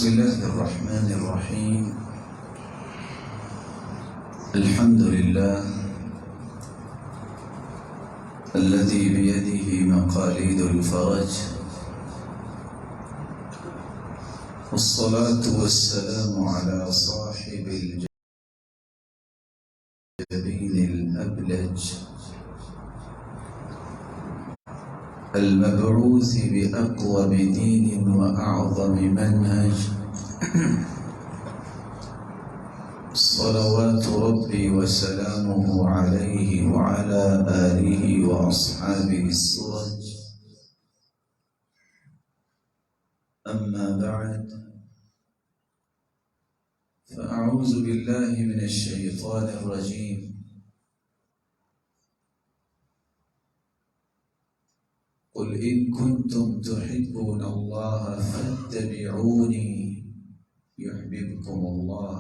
بسم الله الرحمن الرحيم. الحمد لله الذي بيده مقاليد الفرج، والصلاة والسلام على صاحب الجبين الأبلج المبعوث بأقوم دين وأعظم منهج، صلوات ربي وسلامه عليه وعلى آله وأصحابه السرج. أما بعد، فأعوذ بالله من الشيطان الرجيم. قل إن كنتم تحبون الله فاتبعوني يحببكم الله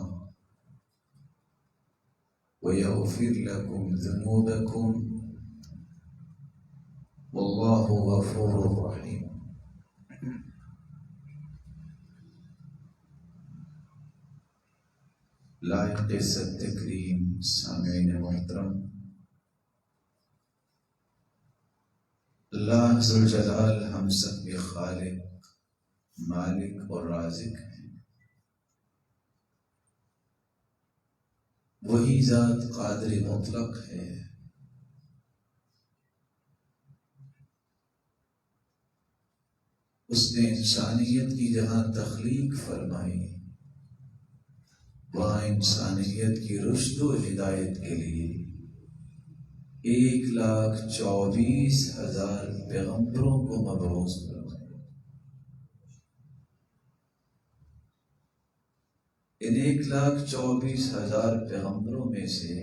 ويغفر لكم ذنوبكم والله غفور رحيم. لائق تکریم سامعین محترم، اللہ ذوالجلال ہم سب کے خالق، مالک اور رازق ہیں۔ وہی ذات قادر مطلق ہے۔ اس نے انسانیت کی جہاں تخلیق فرمائی، وہاں انسانیت کی رشد و ہدایت کے لیے 1,24,000 پیغمبروں کو مبعوث فرمایا۔ ان 1,24,000 پیغمبروں میں سے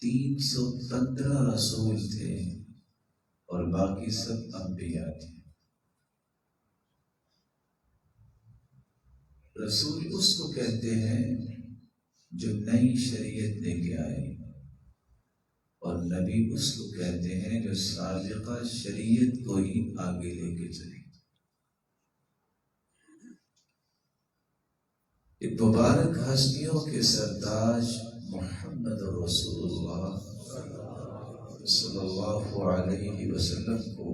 315 رسول تھے اور باقی سب انبیاء تھے۔ رسول اس کو کہتے ہیں جو نئی شریعت لے کے آئے، اور نبی اس کو کہتے ہیں جو سابقہ شریعت کو ہی آگے لے کے چلے۔ ایک مبارک ہستیوں کے سرتاج محمد رسول اللہ صلی اللہ علیہ وسلم کو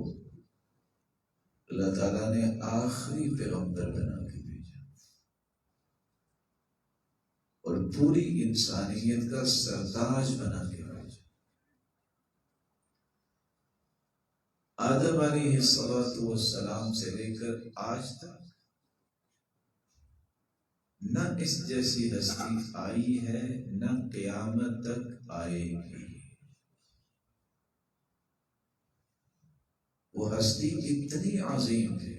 اللہ تعالیٰ نے آخری پیغمبر بنا کے بھیجا اور پوری انسانیت کا سرتاج بنا کے بھیجا۔ آدم علیہ السلام سے لے کر آج تک نہ اس جیسی ہستی آئی ہے، نہ قیامت تک آئے گی۔ وہ ہستی اتنی عظیم ہے،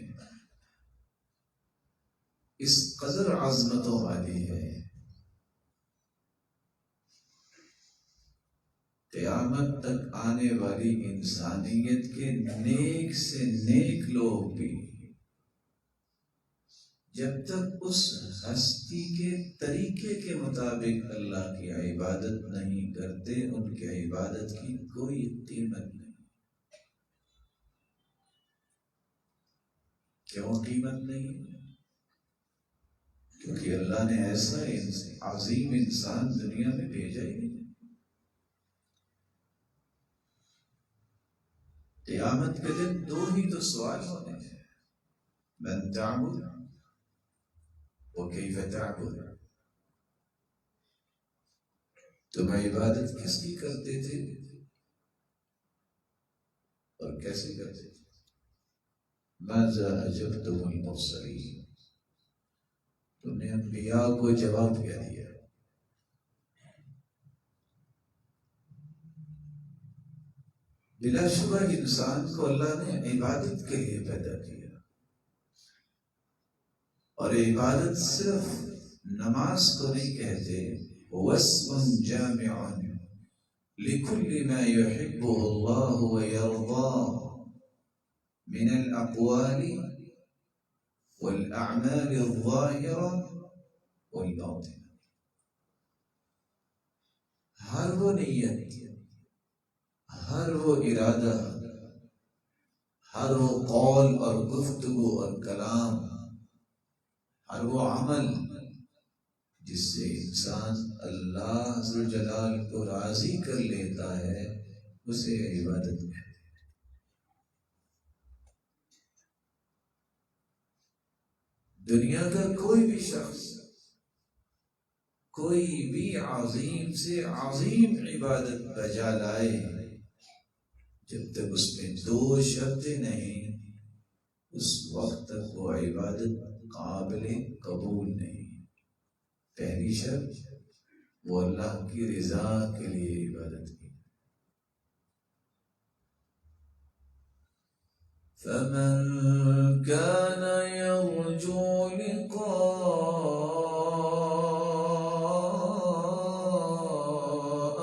اس قدر عظمتوں والی ہے، قیامت تک آنے والی انسانیت کے نیک سے نیک لوگ بھی جب تک اس ہستی کے طریقے کے مطابق اللہ کی عبادت نہیں کرتے، ان کی عبادت کی کوئی قیمت نہیں۔ کیوں قیمت نہیں؟ کیونکہ اللہ نے ایسا عظیم انسان دنیا میں بھیجا ہی نہیں۔ قیامت کے دن دو ہی تو سوال ہونے ہیں، من تعبد وکیف تعبد۔ تم عبادت کس کی کرتے تھے اور کیسے کرتے تھے؟ ماذا اجبتم المرسلین، تم نے انبیاء کو جواب کیا دیا؟ بلا شبہ انسان کو اللہ نے عبادت کے لیے پیدا کیا، اور عبادت صرف نماز کو نہیں کہتے، وَاسْمٌ جَامِعٌ لِكُلِّ مَا يُحِبُّهُ اللَّهُ وَيَرْضَاهُ مِنَ الْأَقْوَالِ وَالْأَعْمَالِ الظَّاهِرَةِ وَالْبَاطِنَةِ۔ ہر وہ نیت، ہر وہ ارادہ، ہر وہ قول اور گفتگو اور کلام، ہر وہ عمل جس سے انسان اللہ ذو جلال کو راضی کر لیتا ہے اسے عبادت ہے۔ دنیا کا کوئی بھی شخص کوئی بھی عظیم سے عظیم عبادت بجا لائے، جب تک اس میں دو شرطیں نہیں اس وقت تک وہ عبادت قابل قبول نہیں۔ پہلی شرط وہ اللہ کی رضا کے لیے عبادت کی۔ فَمَن كَانَ يَرْجُو لِقَاءَ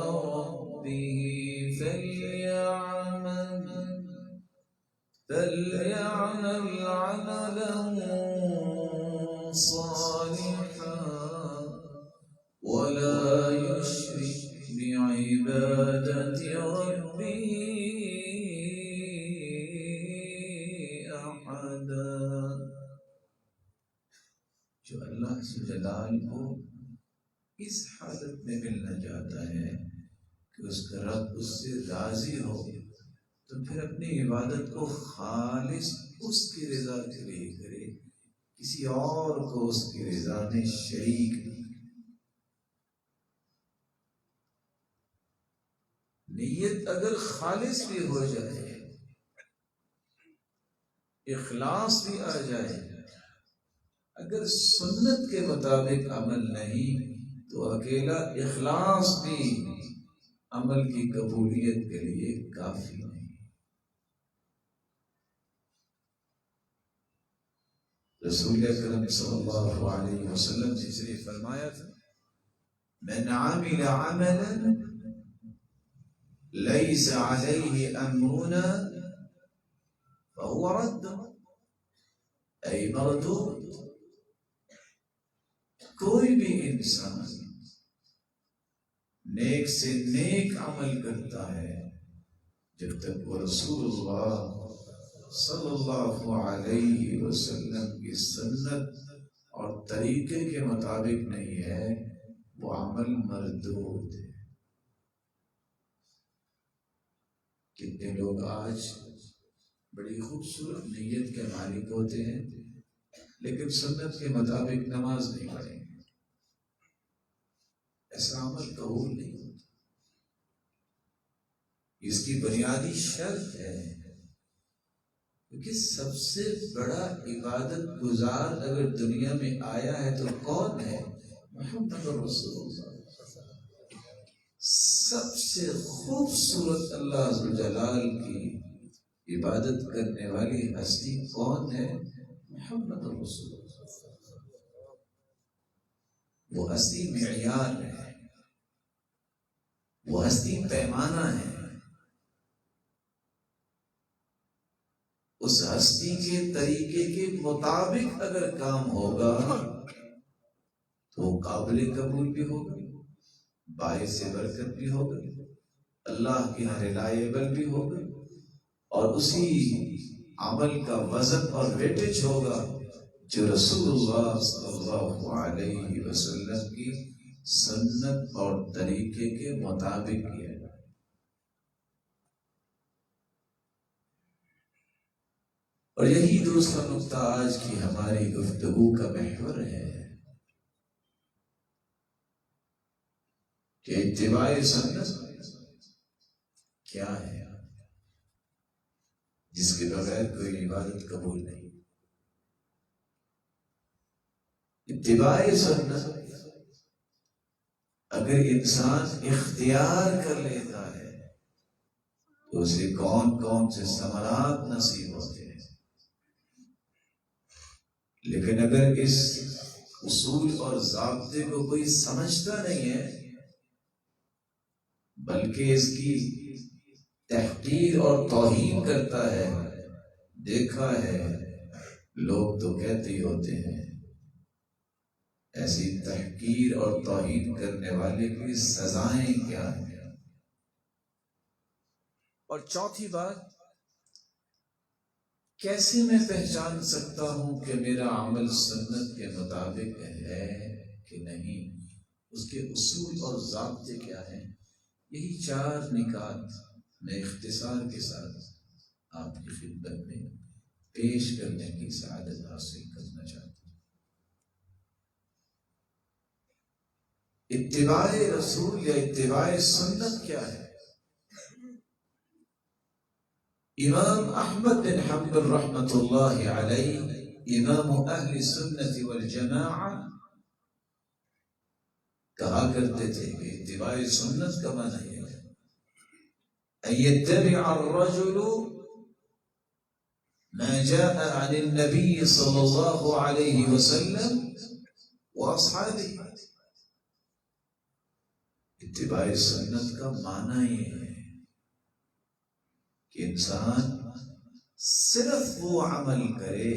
رَبِّهِ فَلْيَعْمَلْ عَمَلًا صَالِحًا وَلَا يُشْرِكْ بِعِبَادَةِ رَبِّهِ أَحَدًا۔ جو اللہ سے جلال کو اس حالت میں ملنا چاہتا ہے کہ اس کا رب اس سے راضی ہو، تو پھر اپنی عبادت کو خالص اس کی رضا کے لیے کرے، کسی اور کو اس کی رضا میں شریک نہیں۔ نیت اگر خالص بھی ہو جائے، اخلاص بھی آ جائے، اگر سنت کے مطابق عمل نہیں تو اکیلا اخلاص بھی عمل کی قبولیت کے لیے کافی نہیں۔ رسول اکرم صلی اللہ علیہ وسلم نے اس لیے فرمایا تھا، من عمل عملا لیس علیہ امرنا فهو رد ای مردود۔ کوئی بھی انسان نیک سے نیک عمل کرتا ہے، جب تک وہ رسول اللہ صلی اللہ علیہ وسلم کی سنت اور طریقے کے مطابق نہیں ہے، وہ عمل مردود ہے۔ کتنے لوگ آج بڑی خوبصورت نیت کے مالک ہوتے ہیں لیکن سنت کے مطابق نماز نہیں پڑھیں گے، ایسا عمل قبول نہیں ہوتا۔ اس کی بنیادی شرط ہے، کیونکہ سب سے بڑا عبادت گزار اگر دنیا میں آیا ہے تو کون ہے؟ محمد رسول اللہ۔ سب سے خوبصورت اللہ ذو جلال کی عبادت کرنے والی ہستی کون ہے؟ محمد رسول اللہ۔ وہ ہستی معیار ہے، وہ ہستی پیمانہ ہے۔ اس ہستی کے طریقے کے مطابق اگر کام ہوگا تو وہ قابل قبول بھی ہوگا، باعث برکت بھی ہوگا، اللہ کے یہاں ریلائبل بھی ہوگا، اور اسی عمل کا وزن اور ویٹیج ہوگا جو رسول اللہ صلی اللہ علیہ وسلم کی سنت اور طریقے کے مطابق کیا ہے۔ اور یہی دوسرا نقطہ آج کی ہماری گفتگو کا محور ہے کہ اتباع سنت کیا ہے، جس کے بغیر کوئی عبادت قبول نہیں۔ اتباع سنت اگر انسان اختیار کر لیتا ہے تو اسے کون کون سے ثمرات نصیب ہوتے ہیں، لیکن اگر اس اصول اور ضابطے کو کوئی سمجھتا نہیں ہے بلکہ اس کی تحقیر اور توہین کرتا ہے، دیکھا ہے لوگ تو کہتے ہی ہوتے ہیں، ایسی تحقیر اور توہین کرنے والے کی سزائیں کیا ہیں۔ اور چوتھی بات کیسے میں پہچان سکتا ہوں کہ میرا عمل سنت کے مطابق ہے کہ نہیں؟ اس کے اصول اور ضابطے کیا ہیں؟ یہی 4 نکات میں اختصار کے ساتھ آپ کی خدمت میں پیش کرنے کی سعادت حاصل کرنا چاہتا ہوں۔ اتباع رسول یا اتباع سنت کیا ہے؟ امام احمد بن حنبل رحمۃ اللہ علیہ، امام اہل سنت والجماعہ، کہا کرتے تھے کہ اتباع سنت کا معنی یہ ہے ان يتبع الرجل ما جاء عن النبي صلى الله عليه وسلم واصحابه۔ اتباع سنت کا معنی یہ ہے کہ انسان صرف وہ عمل کرے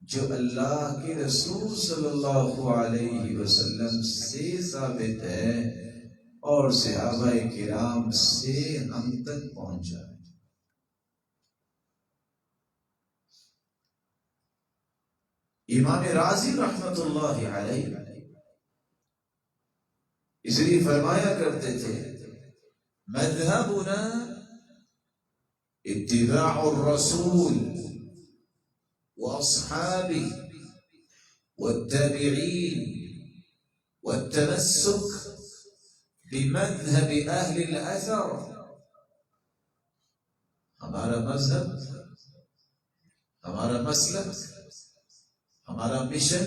جو اللہ کے رسول صلی اللہ علیہ وسلم سے ثابت ہے اور صحابہ کرام سے ہم تک پہنچا ہے۔ امام رازی رحمت اللہ علیہ اس لیے فرمایا کرتے تھے مذہبنا اتباع الرسول واصحابه والتابعين والتمسك بمذهب اہل الاثر۔ ہمارا مذہب، ہمارا مسلک، ہمارا مشن،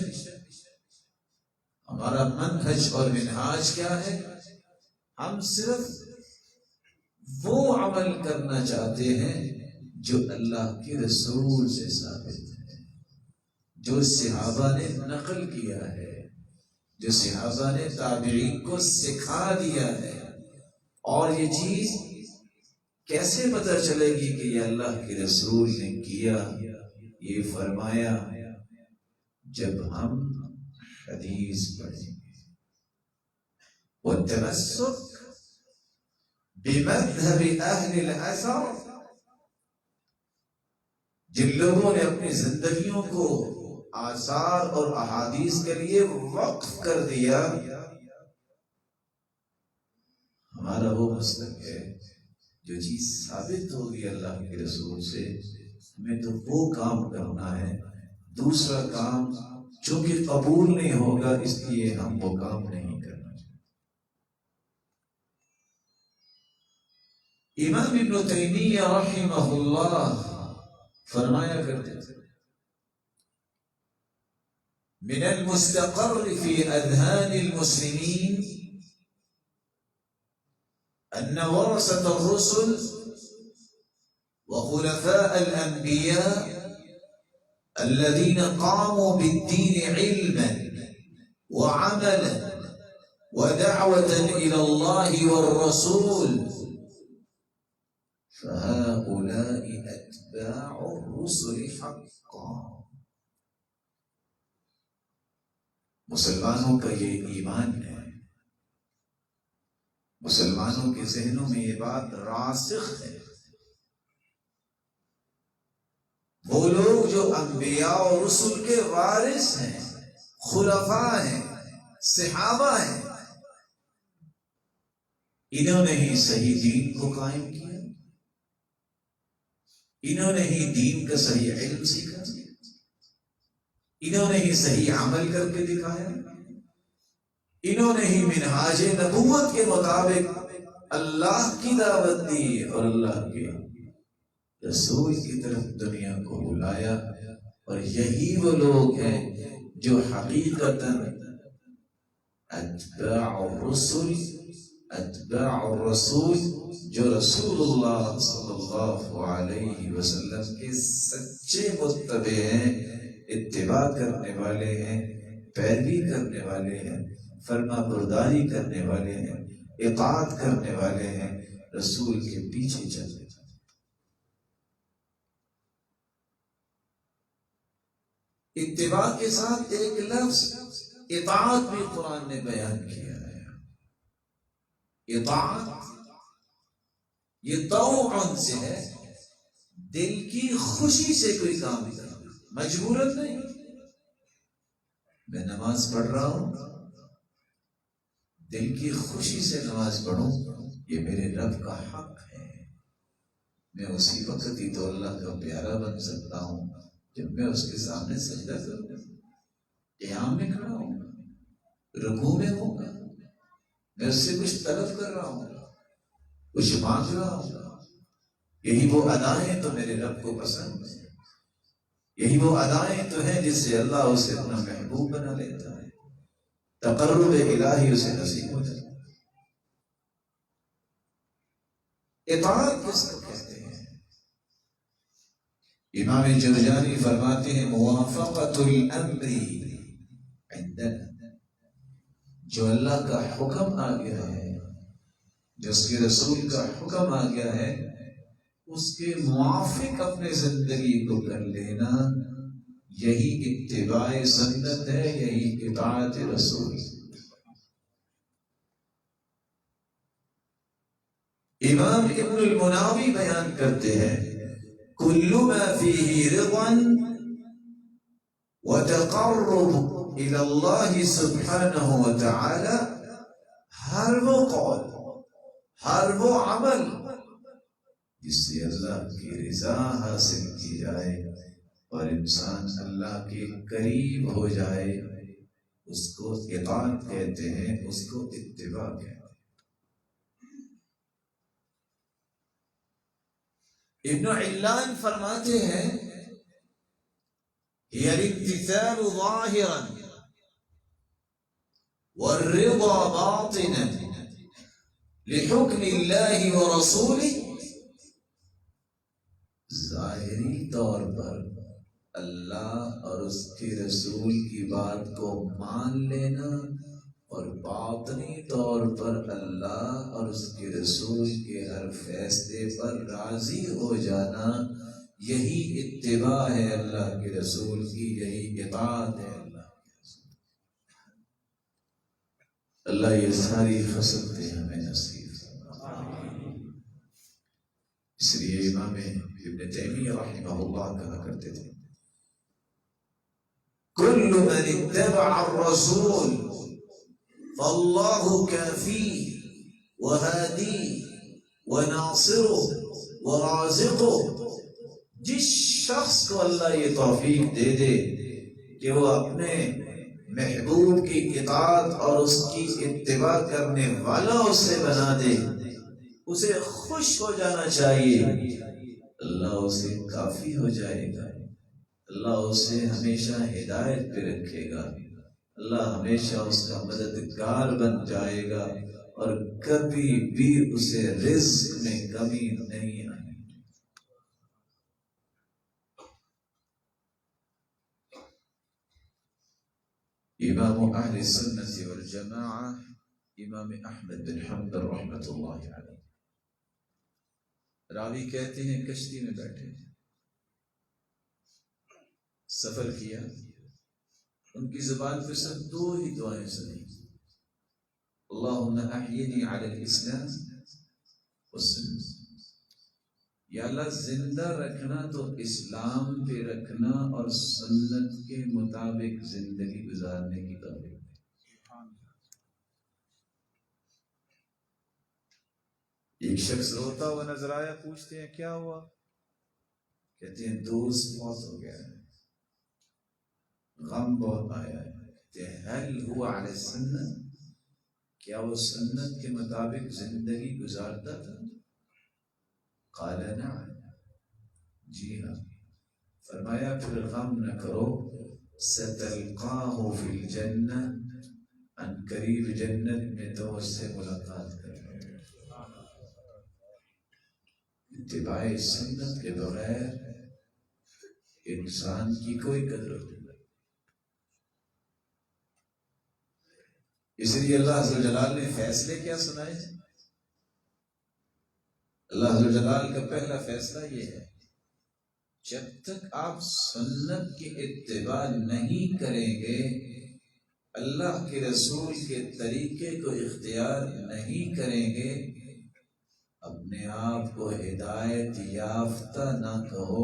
ہمارا منہج اور منہاج کیا ہے؟ ہم صرف وہ عمل کرنا چاہتے ہیں جو اللہ کے رسول سے ثابت ہے، جو صحابہ نے نقل کیا ہے، جو صحابہ نے تابعین کو سکھا دیا ہے۔ اور یہ چیز کیسے پتہ چلے گی کہ یہ اللہ کے رسول نے کیا؟ یہ فرمایا جب ہم حدیث پڑھیں گے۔ والتمسک بمذہب اہل الاثر، جن لوگوں نے اپنی زندگیوں کو آثار اور احادیث کے لیے وقف کر دیا، ہمارا وہ مسلک ہے جو چیز ثابت ہوگی اللہ کے رسول سے، ہمیں تو وہ کام کرنا ہے، دوسرا کام چونکہ قبول نہیں ہوگا اس لیے ہم وہ کام نہیں کرنا چاہتے۔ امام ابن تیمیہ رحمہ اللہ فرمایا کرتے تھے من المستقر في اذهان المسلمين ان ورثة الرسل وخلفاء الانبياء الذين قاموا بالدين علما وعملا ودعوة الى الله والرسول فهؤلاء اتباع الرسل حقا۔ مسلمانوں کا یہ ایمان ہے، مسلمانوں کے ذہنوں میں یہ بات راسخ ہے، وہ لوگ جو انبیاء اور رسل کے وارث ہیں، خلفاء ہیں، صحابہ ہیں، انہوں نے ہی صحیح دین کو قائم کیا، انہوں نے ہی دین کا صحیح علم سیکھا، انہوں نے ہی صحیح عمل کر کے دکھایا، انہوں نے ہی منہاج نبوت کے مطابق اللہ کی دعوت دی اور اللہ کے رسول کی طرف دنیا کو بلایا۔ اور یہی وہ لوگ ہیں جو حقیقتاً اتباع الرسل، اتباع الرسول، جو رسول اللہ صلی اللہ علیہ وسلم کے سچے متبع ہیں، اتباع کرنے والے ہیں، پیروی کرنے والے ہیں، فرما برداری کرنے والے ہیں، اطاعت کرنے والے ہیں، رسول کے پیچھے چلتے ہیں۔ اتباع کے ساتھ ایک لفظ اطاعت بھی قرآن نے بیان کیا ہے۔ اطاعت یہ طوعاً سے ہے، دل کی خوشی سے کوئی کام کرنا، مجبورت نہیں. میں نماز پڑھ رہا ہوں، دل کی خوشی سے نماز پڑھوں، یہ میرے رب کا حق ہے. میں اسی وقت ہی تو اللہ کا پیارا بن سکتا ہوں جب میں اس کے سامنے سجدہ کروں، قیام میں کھڑا ہوں، رکوع میں ہوں گا، میں اس سے کچھ طلب کر رہا ہوں، کچھ مانگ رہا ہوں. یہی وہ ادائیں تو میرے رب کو پسند ہیں، یہی وہ ادائیں تو ہیں جس سے اللہ اسے اپنا محبوب بنا لیتا ہے، تقرب الہی اسے نصیب ہو جاتا ہے. اطاعت کس کو کہتے ہیں؟ امام جرجانی فرماتے ہیں موافقت الامر عندنا، جو اللہ کا حکم آ گیا ہے، جو اس کے رسول کا حکم آ گیا ہے، اس کے موافق اپنے زندگی کو کر لینا، یہی اتباع سنت ہے، یہی اطاعت رسول. امام ابن المناوی بیان کرتے ہیں کل ما فیہ رضا وتقرب الى اللہ سبحانہ وتعالی، ہر وہ قول، ہر وہ عمل جس سے اللہ کی رضا حاصل کی جائے اور انسان اللہ کے قریب ہو جائے، اس کو اطاعت کہتے ہیں، اس کو اتباع کہتے ہیں. ابن علان فرماتے ہیں هي الامتثال ظاہرا والرضا باطنا لحکم اللہ ورسولہ. ظاہری طور پر اللہ اور اس کے رسول کی بات کو مان لینا اور باطنی طور پر اللہ اور اس کے رسول کے ہر فیصلے پر راضی ہو جانا، یہی اتباع ہے اللہ کے رسول کی، یہی اطاعت ہے اللہ کے رسول. اللہ یہ ساری خصلتیں ہمیں نصیب فرمائے. اس لیے امام ابن تیمیہ رحمہ اللہ کہا کرتے تھے کل من اتبع الرسول فاللہ کافیہ وہادیہ وناصرہ ورازقہ. جس شخص کو اللہ یہ توفیق دے دے کہ وہ اپنے محبوب کی اطاعت اور اس کی اتباع کرنے والا اسے بنا دے، اسے خوش ہو جانا چاہیے، اللہ اسے کافی ہو جائے گا، اللہ اسے ہمیشہ ہدایت پہ رکھے گا، اللہ ہمیشہ اس کا مددگار بن جائے گا، اور کبھی بھی اسے رزق میں کمی نہیں آئے. امام اہل سنت والجماعہ امام احمد بن حنبل رحمۃ اللہ علیہ، راوی کہتے ہیں کشتی میں بیٹھے، سفر کیا، ان کی زبان پہ صرف دو ہی دعائیں سنی، اللہم احیینی علی الاسلام والسنت. یا اللہ زندہ رکھنا تو اسلام پہ رکھنا اور سنت کے مطابق زندگی گزارنے کی توفیق. ایک شخص روتا ہوا نظر آیا، پوچھتے ہیں کیا ہوا؟ کہتے ہیں دوست موت ہو گیا ہے، غم بہت آیا ہے. کہتے ہیں هل هو علی السنت، کیا وہ سنت کے مطابق زندگی گزارتا تھا؟ قال نعم، جی ہاں. فرمایا پھر غم نہ کرو، ستلقاہ فی الجنہ، ان قریب جنت میں تو اس سے ملاقات کرو. اتباع سنت کے بغیر انسان کی کوئی قدر نہیں. اس لیے اللہ عز و جلال نے فیصلے کیا سنائے ہیں؟ اللہ عز و جلال کا پہلا فیصلہ یہ ہے جب تک آپ سنت کی اتباع نہیں کریں گے، اللہ کے رسول کے طریقے کو اختیار نہیں کریں گے، اپنے آپ کو ہدایت یافتہ نہ کہو،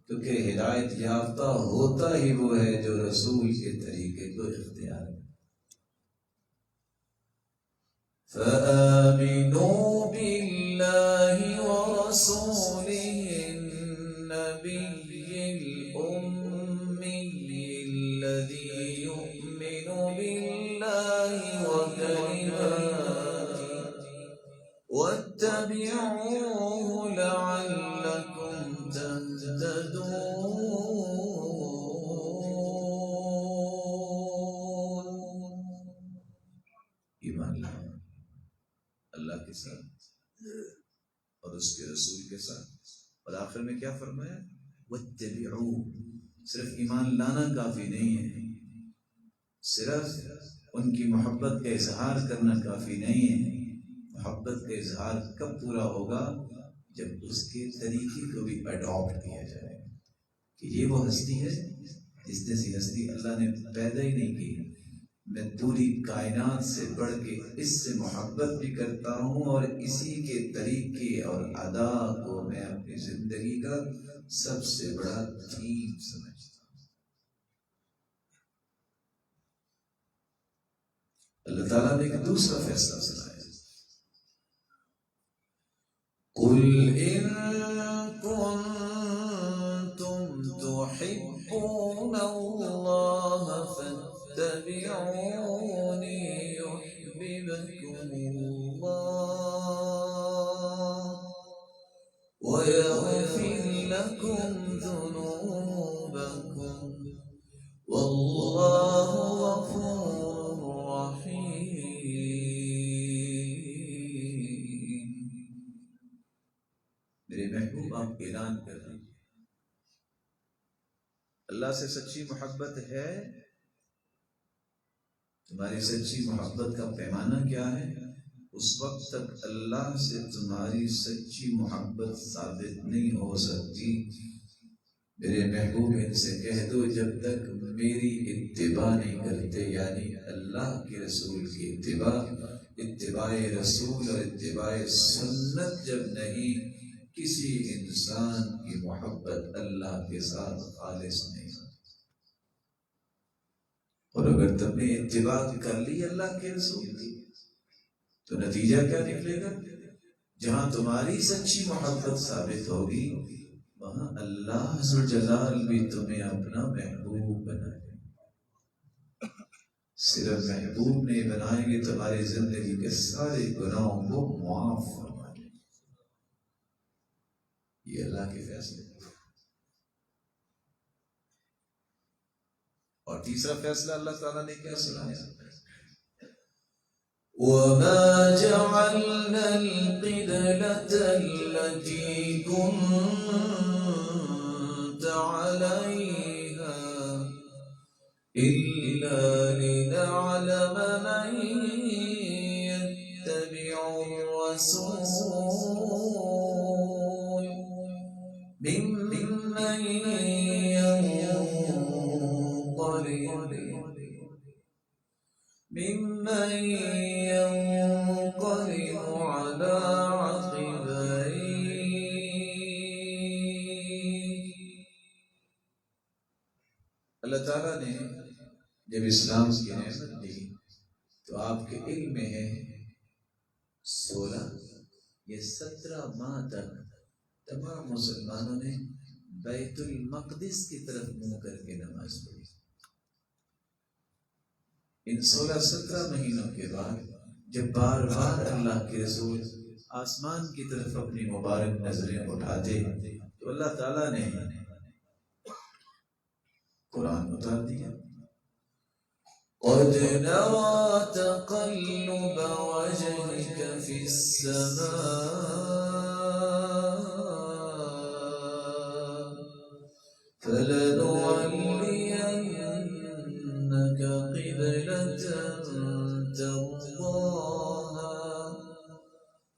کیونکہ ہدایت یافتہ ہوتا ہی وہ ہے جو رسول کے طریقے کو اختیار کرے۔ فآمنوا بالله ورسوله النبي الأمي الذي يؤمن بالله وكلماته واتبعوه لعلكم تهتدون۔ ایمان لاؤ اللہ کے ساتھ اور اس کے رسول کے ساتھ، اور آخر میں کیا فرمایا؟ واتبعوه۔ صرف ایمان لانا کافی نہیں ہے، صرف ان کی محبت کا اظہار کرنا کافی نہیں ہے۔ محبت کا اظہار کب پورا ہوگا؟ جب اس کے طریقے کو بھی اڈاپٹ کیا جائے کہ یہ وہ ہستی ہے جس جیسی ہستی اللہ نے پیدا ہی نہیں کی، میں پوری کائنات سے بڑھ کے اس سے محبت بھی کرتا ہوں اور اسی کے طریقے اور ادا کو میں اپنی زندگی کا سب سے بڑا تھیم سمجھتا ہوں۔ اللہ تعالیٰ نے ایک دوسرا فیصلہ سنایا، قُلْ إِن كُنتُمْ تُحِبُّونَ اللَّهَ فَاتَّبِعُونِي يُحْبِبْكُمُ اللَّهُ وَيَغْفِرْ لَكُمْ ذُنُوبَكُمْ وَاللَّهُ غَفُورٌ رَحِيمٌ۔ میرے محبوب آپ اعلان کر دیجیے، اللہ سے سچی محبت ہے؟ تمہاری سچی محبت کا پیمانہ کیا ہے؟ اس وقت تک اللہ سے تمہاری سچی محبت ثابت نہیں ہو سکتی۔ میرے محبوب ان سے کہہ دو جب تک میری اتباع نہیں کرتے، یعنی اللہ کے رسول کی اتباع رسول اور اتباع سنت جب نہیں، کسی انسان کی محبت اللہ کے ساتھ خالص نہیں ہوتی۔ اور اگر تم نے اتباع کر لی اللہ کے رسول کی تو نتیجہ کیا نکلے گا؟ جہاں تمہاری سچی محبت ثابت ہوگی وہاں اللہ ذوالجلال بھی تمہیں اپنا محبوب بنائے گا۔ صرف محبوب نہیں بنائیں گے، تمہاری زندگی کے سارے گناہوں کو معاف فرمائیں گے۔ یہ اللہ کے فیصلے۔ اور تیسرا فیصلہ اللہ تعالیٰ نے کیا سنایا؟ وَمَا جَعَلْنَا الْقِبْلَةَ الَّتِي كُنتَ عَلَيْهَا إِلَّا لِنَعْلَمَ مَن يَتَّبِعُ الرَّسُولَ مِمَّن ينقلب على عقبيه۔ اللہ تعالیٰ نے جب اسلام کی نعمت دی تو آپ کے علم میں ہے 16 یا 17 ماہ تک تمام مسلمانوں نے بیت المقدس کی طرف منہ کر کے نماز پڑھی۔ ان 16-17 مہینوں کے بعد جب بار بار اللہ کے رسول آسمان کی طرف اپنی مبارک نظریں اٹھاتے تو اللہ تعالیٰ نے قرآن اتار دیا۔ قد نرى تقلب وجهك في السماء فلنولينك قبلة ترضاها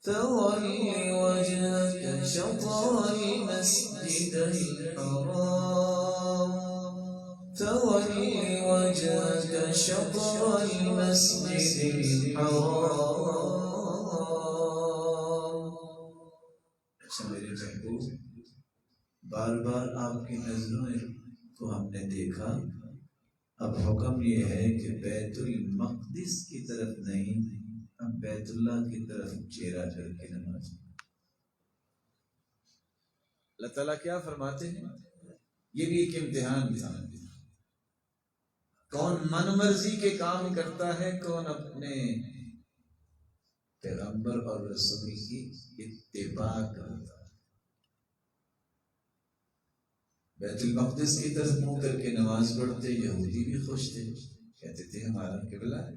فول وجهك شطر المسجد الحرام فول وجهك شطر المسجد الحرام میرے محبوب، بار بار آپ کی نظروں کو ہم نے دیکھا، اب حکم یہ ہے کہ بیت المقدس کی طرف نہیں، اب بیت اللہ کی طرف چہرہ کر کے نماز۔ اللہ تعالیٰ کیا فرماتے ہیں؟ یہ بھی ایک امتحان تھا، کون من مرضی کے کام کرتا ہے، کون اپنے پیغمبر اور رسول کی اتباع کرتا ہے۔ بیت المقدس کی طرف منہ کر کے نماز پڑھتے یہودی بھی خوش تھے، کہتے تھے ہمارا قبلہ ہے،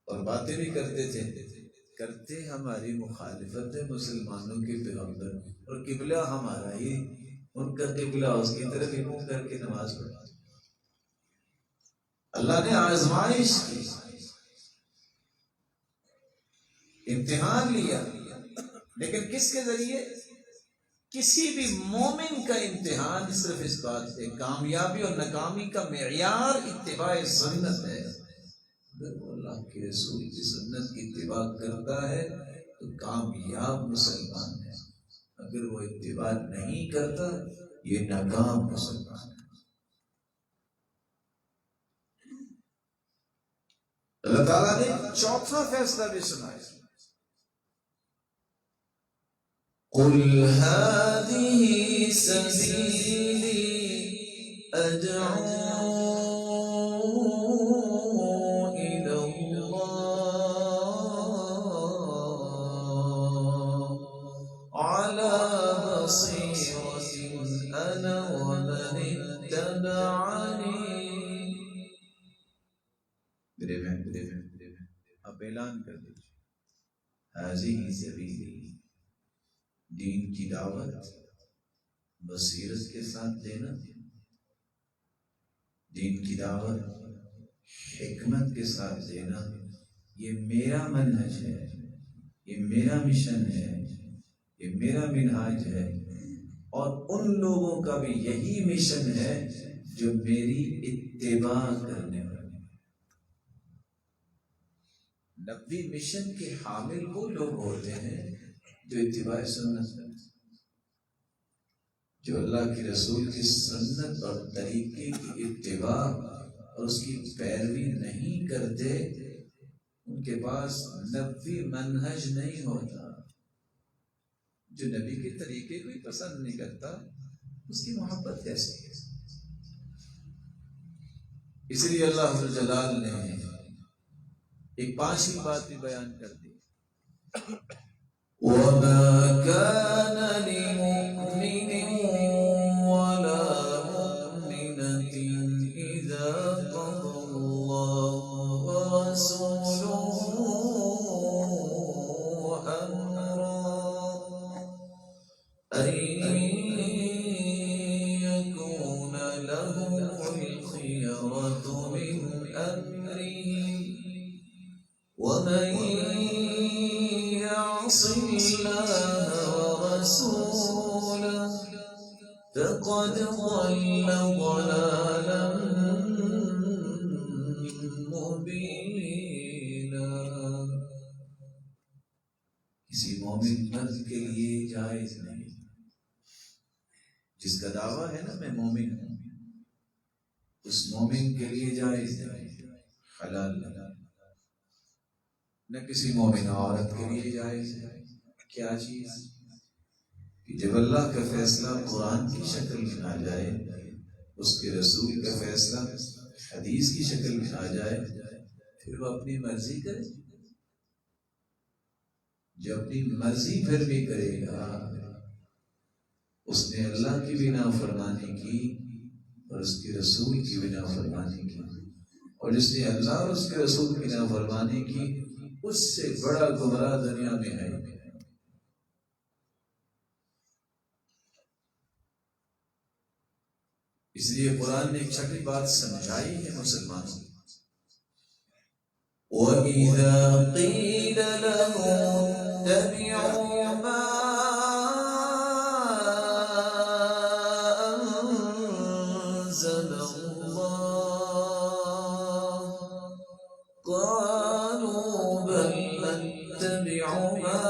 اور باتیں بھی کرتے تھے، کرتے ہماری مخالفت ہے مسلمانوں کے پیغمبر، اور قبلہ ہمارا ہی، ان کا قبلہ اس کی طرف ہی منہ کر کے نماز پڑھا۔ اللہ نے آزمائش کی، امتحان لیا، لیکن کس کے ذریعے؟ کسی بھی مومن کا امتحان صرف اس بات سے، کامیابی اور ناکامی کا معیار اتباع سنت ہے۔ اگر وہ اللہ کے رسول کی سنت کی اتباع کرتا ہے تو کامیاب مسلمان ہے، اگر وہ اتباع نہیں کرتا یہ ناکام مسلمان ہے۔ اللہ تعالیٰ نے چوتھا فیصلہ بھی سنایا، قُلْ هَٰذِهِ سَبِيلِي أَدْعُو إِلَى اللَّهِ عَلَىٰ بَصِيرَةٍ أَنَا وَمَنِ اتَّبَعَنِي۔ میرے بہن آپ اعلان کر دیجیے، هَٰذِهِ سَبِيلِي، دین کی دعوت بصیرت کے ساتھ دینا، دین کی دعوت حکمت کے ساتھ دینا، یہ میرا منہج ہے، یہ میرا مشن ہے، یہ میرا منہاج ہے، اور ان لوگوں کا بھی یہی مشن ہے جو میری اتباع کرنے والے۔ نبوی مشن کے حامل وہ لوگ ہوتے ہیں جو اتباع سنت، جو اللہ کے رسول کی سنت اور طریقے کی اتباع اور اس کی پیروی نہیں کرتے، ان کے پاس نبوی منہج نہیں ہوتا۔ جو نبی کے طریقے کو ہی پسند نہیں کرتا اس کی محبت کیسے ہے؟ اس لیے اللہ جلال نے ایک پانچویں بات بھی بیان کر دی، وَمَا كَانَ لِمُؤْمِنٍ وَلَا مُؤْمِنَةٍ إِذَا قَضَى اللَّهُ وَرَسُولُهُ أَمْرًا أَن يَكُونَ لَهُمُ الْخِيَرَةُ مِنْ أَمْرِهِمْ وَمَن يَعْصِ اللَّهَ وَرَسُولَهُ فَقَدْ ضَلَّ ضَلَالًا مُبِينًا۔ کسی مومن مرد کے لیے جائز نہیں، جس کا دعویٰ ہے نا میں مومن ہوں، اس مومن کے لیے جائز نہیں، حلال نہیں، نہ کسی مومن عورت کے لیے جائز ہے۔ کیا چیز؟ کہ جب اللہ کا فیصلہ قرآن کی شکل میں آ جائے، اس کے رسول کا فیصلہ حدیث کی شکل میں آ جائے، پھر وہ اپنی مرضی کرے۔ جو اپنی مرضی پھر بھی کرے گا اس نے اللہ کی بھی نافرمانی کی اور اس کے رسول کی بھی نافرمانی کی، اور جس نے اللہ اور اس کے رسول کی نافرمانی کی اس سے بڑا گمراہ دنیا میں ہے۔ اس لیے قرآن نے ایک چھٹی بات سمجھائی ہے مسلمانوں کو، وَإِذَا قِيلَ لَهُمُ اتَّبِعُوا مَا أَنزَلَ اللَّهُ قَالُوا بَلْ نَتَّبِعُ مَا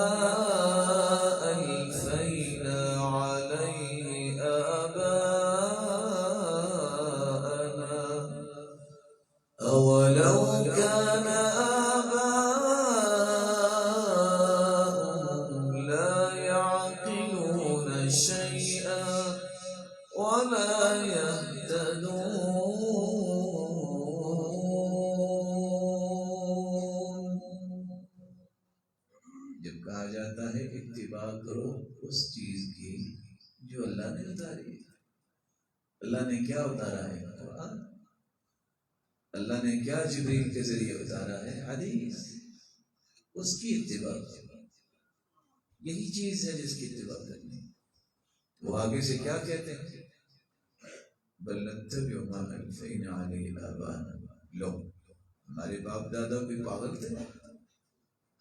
ولا يهتدون. جب کہا جاتا ہے اتباع کرو اس چیز کی جو اللہ نے اتاری ہے. اللہ نے کیا اتارا ہے؟ قرآن. اللہ نے کیا جبریل کے ذریعے اتارا ہے؟ حدیث. اس کی اتباع کرو. یہی چیز ہے جس کی اتباع کرنی. وہ آگے سے کیا کہتے ہیں؟ بل نتبع ما الفینا علیہ آباءنا. لو ہمارے باپ دادا کوئی پاگل تھے؟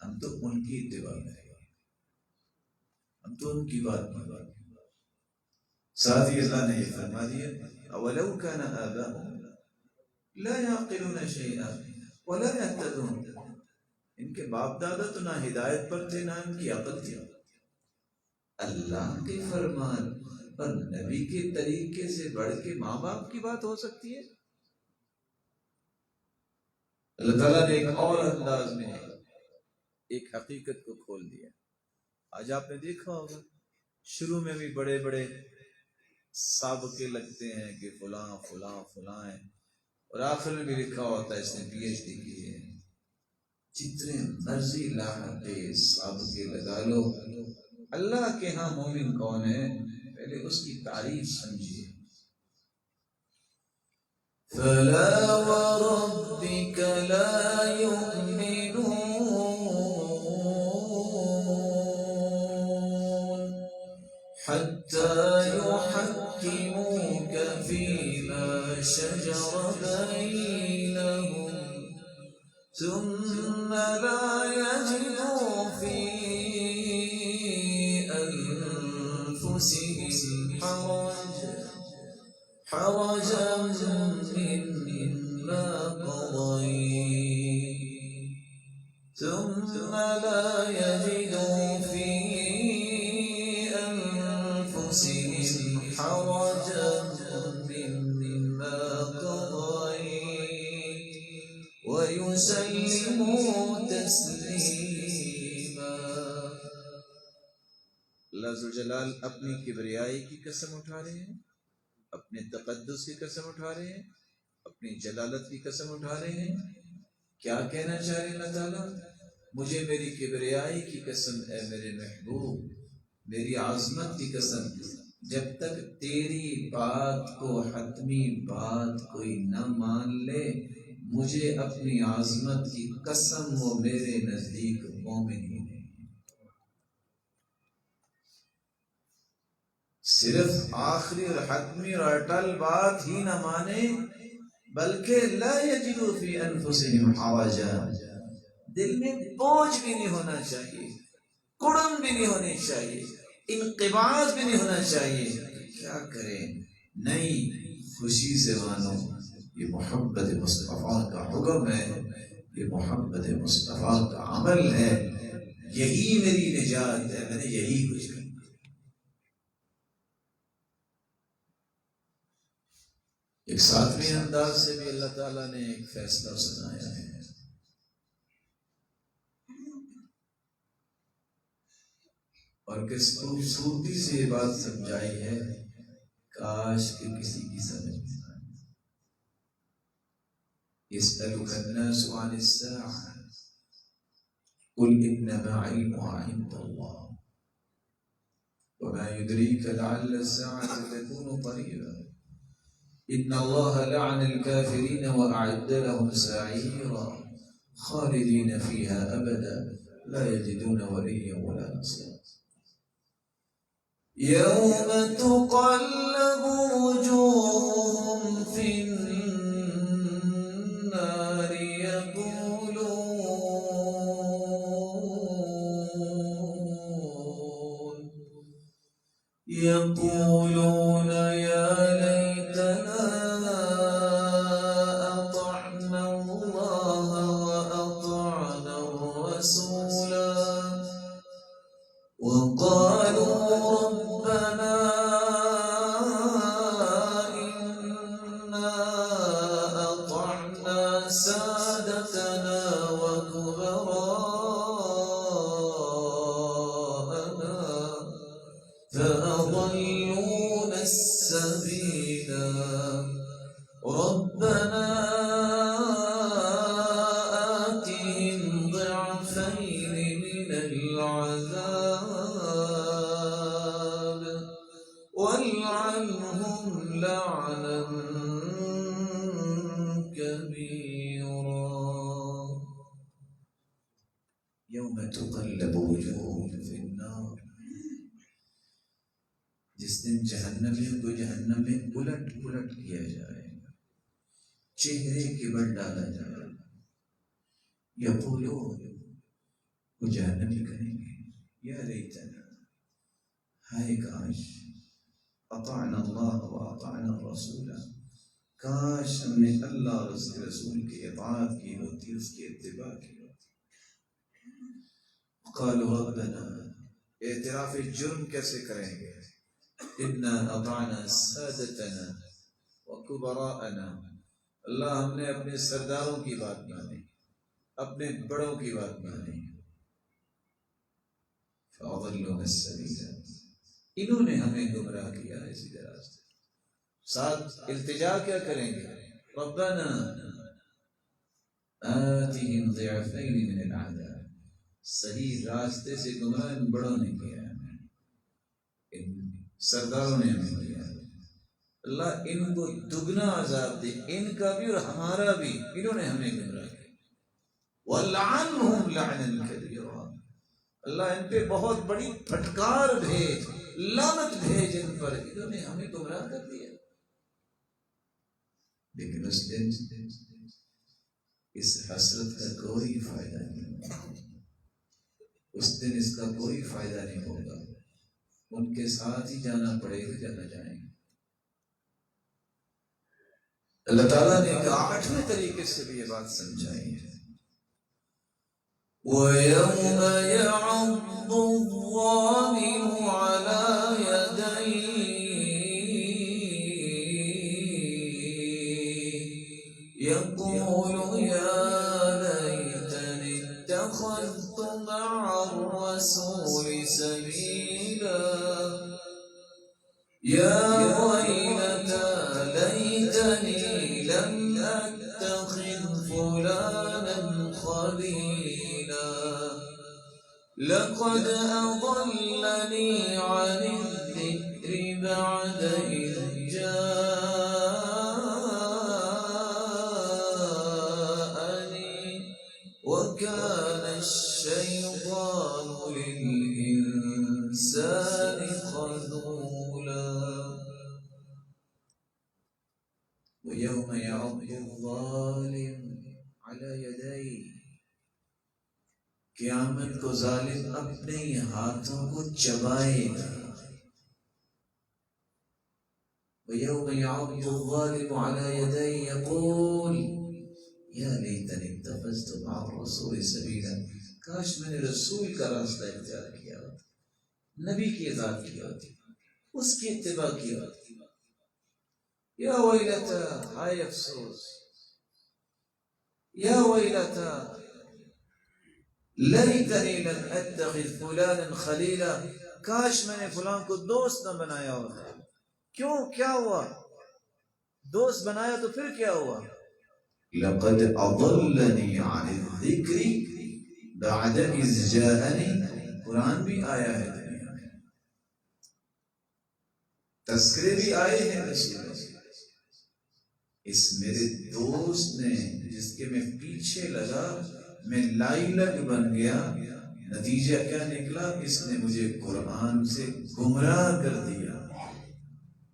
ہم تو ان کی اتباع کریں گے. ہم تو ان کی بات پر بات. ساتھ ہی اللہ نے یہ فرما دیا اولو کان آباؤہم لا یعقلون شیئا ولا یہتدون. ان کے باپ دادا تو نہ ہدایت پر تھے نہ ان کی عقل تھی. اللہ کے فرمان اور نبی کے طریقے سے بڑھ کے ماں باپ کی بات ہو سکتی ہے؟ اللہ تعالیٰ نے ایک اور انداز میں ایک حقیقت کو کھول دیا. آج آپ نے دیکھا ہوگا شروع میں بھی بڑے بڑے سابقے لگتے ہیں کہ فلاں فلاں فلاں ہے، اور آخر میں بھی لکھا ہوتا ہے اس نے پی ایچ ڈی کی ہے. جتنے مرضی لعنتے سابقے لگا لو، اللہ کے ہاں مومن کون ہے پہلے اس کی تعریف سمجھیے. فلا وربك لا يؤمنون حتى يحكموك فيما شجر بينهم ثم لا يجدوا في أنفسهم حرجا مما قضيت ثم لا يجدوا في أنفسهم حرجا مما قضيت ويسلموا تسليما. اللہ ذوالجلال اپنی کبریائی کی قسم اٹھا رہے ہیں، اپنے تقدس کی قسم اٹھا رہے ہیں، اپنی جلالت کی قسم اٹھا رہے ہیں. کیا کہنا چاہ رہے ہیں اللہ تعالیٰ؟ مجھے میری کبریائی کی قسم اے میرے محبوب، میری عظمت کی قسم، جب تک تیری بات کو حتمی بات کوئی نہ مان لے، مجھے اپنی عظمت کی قسم وہ میرے نزدیک مومن ہی نہیں. صرف آخری اور حتمی اور اٹل بات ہی نہ مانے، بلکہ لا یجدوا فی انفسہم حرجا، دل میں بوجھ بھی نہیں ہونا چاہیے، کڑن بھی نہیں ہونی چاہیے، انقباض بھی نہیں ہونا چاہیے. کیا کریں؟ نہیں، خوشی سے مانو. یہ محبت مصطفیٰ کا حکم ہے، یہ محبت مصطفیٰ کا عمل ہے. یہی میری نجات ہے، میں نے یہی کچھ کرنا. ایک ساتویں انداز سے بھی اللہ تعالیٰ نے ایک فیصلہ سنایا ہے. اور کس خوبصورتی سے یہ بات سمجھائی ہے، کاش کہ کسی کی سمجھ میں آئے. يسألك الناس عن الساعة قل إنما علمها عند الله وما يدريك لعل الساعة تكون قريبا إن الله لعن الكافرين وأعد لهم سعيرا خالدين فيها أبدا لا يجدون وليا ولا نصيرا. يوم تقلب وجوههم في النار يقولون يا ليتنا أطعنا الله وأطعنا الرسولا وقالوا ربنا عنهم لعنا كبيرا يوم تقلب وجوههم في النار، جس دن جہنمیوں کو جہنم میں الٹ پلٹ کیا جائے گا، چہرے کے بل ڈالا جائے گا. یقولون، وہ جہنمی کہیں گے یا لیتنا، ہائے کاش، اطعنا اللہ و اطعنا الرسول، کاش ہم نے اللہ اور اس کے رسول کی اطاعت کی ہوتی، اس کی اتباع کی ہوتی. قالوا ربنا، اعتراف جرم کیسے کریں گے؟ انا اطعنا سادتنا وکبراءنا، اللہ ہم نے اپنے سرداروں کی بات مانی، اپنے بڑوں کی بات مانی. فاضلونا السبیل، انہوں نے ہمیں گمراہ کیا ہے سیدھے راستے. ساتھ التجا کیا کریں گے؟ ربنا آتهم ضعفین من العذاب، صحیح راستے سے گمراہ ان بڑوں نے کیا ہے، ان سرداروں نے ہمیں کیا ہے. اللہ ان کو دگنا عذاب دے، ان کا بھی اور ہمارا بھی، انہوں نے ہمیں گمراہ کیا. وَلْعَنْهُمْ لَعْنًا كَبِيرًا، اللہ ان پہ بہت بڑی پھٹکار بھیج، لعنت بھیج ان پر، انہوں نے ہمیں گمراہ کر دیا. لیکن اس دن اس حسرت کا کوئی فائدہ نہیں ہوگا، اس دن اس کا کوئی فائدہ نہیں ہوگا. ان کے ساتھ ہی جانا پڑے گا جہاں جائیں گے. اللہ تعالیٰ نے ایک 8ویں طریقے سے بھی یہ بات سمجھائی ہے. وَيَوْمَ يَعَضُّ الظَّالِمُ عَلَى يَدَيْهِ يَقُولُ يَا لَيْتَنِي اتَّخَذْتُ مَعَ الرَّسُولِ سَبِيلًا يَا وَيْلَتَى لَيْتَنِي لَمْ أَتَّخِذْ فُلَانًا خَلِيلًا لَقَدْ أَضَلَّنِي عَنِ الذِّكْرِ بَعْدَ إِذْ جَاءَنِي وَكَانَ الشَّيْطَانُ لِلْإِنسَانِ خَذُولًا. وَيَوْمَ يَعَضُّ الظَّالِمُ عَلَى يَدَيْهِ، قیامت کو ظالم اپنے ہی ہاتھوں کو چبائے گا. وَيَوْمَ يَعَضُّ الظَّالِمُ عَلَى يَدَيْهِ يَقُولُ يَا لَيْتَنِي اتَّخَذْتُ مَعَ الرَّسُولِ سَبِيلًا، کاش میں نے رسول کا راستہ اختیار کیا ہوتا، نبی کی اطاعت کی ہوتی، اس کی اتباع کی ہوتی. یا ویلتا، ہائے افسوس، یا ویلتا لیتنی لم اتخذ فلانا خلیلا، کاش میں نے فلان کو دوست نہ بنایا ہوتا. کیوں؟ کیا ہوا؟ دوست بنایا تو پھر کیا ہوا؟ لقد اضلنی عن الذکر بعد اذ جاءنی، قرآن بھی آیا ہے دنیا میں، تذکرے بھی آئے ہیں رسول. اس میرے دوست نے جس کے میں پیچھے لگا، میں لائی لگ بن گیا، نتیجہ کیا نکلا؟ اس نے مجھے قرآن سے گمراہ کر دیا.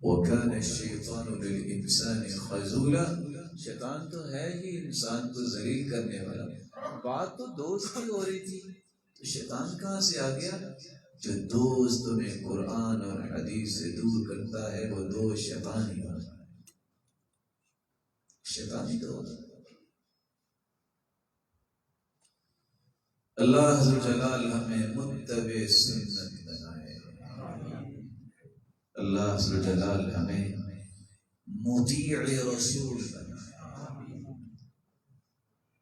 وَكَانَ الشَّيْطَانُ لِلْإِنسَانِ خَذُولًا، شیطان تو ہے ہی انسان کو ذلیل کرنے والا. بات تو دوست کی ہو رہی تھی، تو شیطان کہاں سے آ گیا؟ جو دوست تمہیں قرآن اور حدیث سے دور کرتا ہے وہ دوست شیطان ہی ہوتا ہے، شیطانی دوست. اللہ عز و جلال ہمیں متبع سنت بنائے، اللہ عز و جلال ہمیں مطیع رسول بنائے.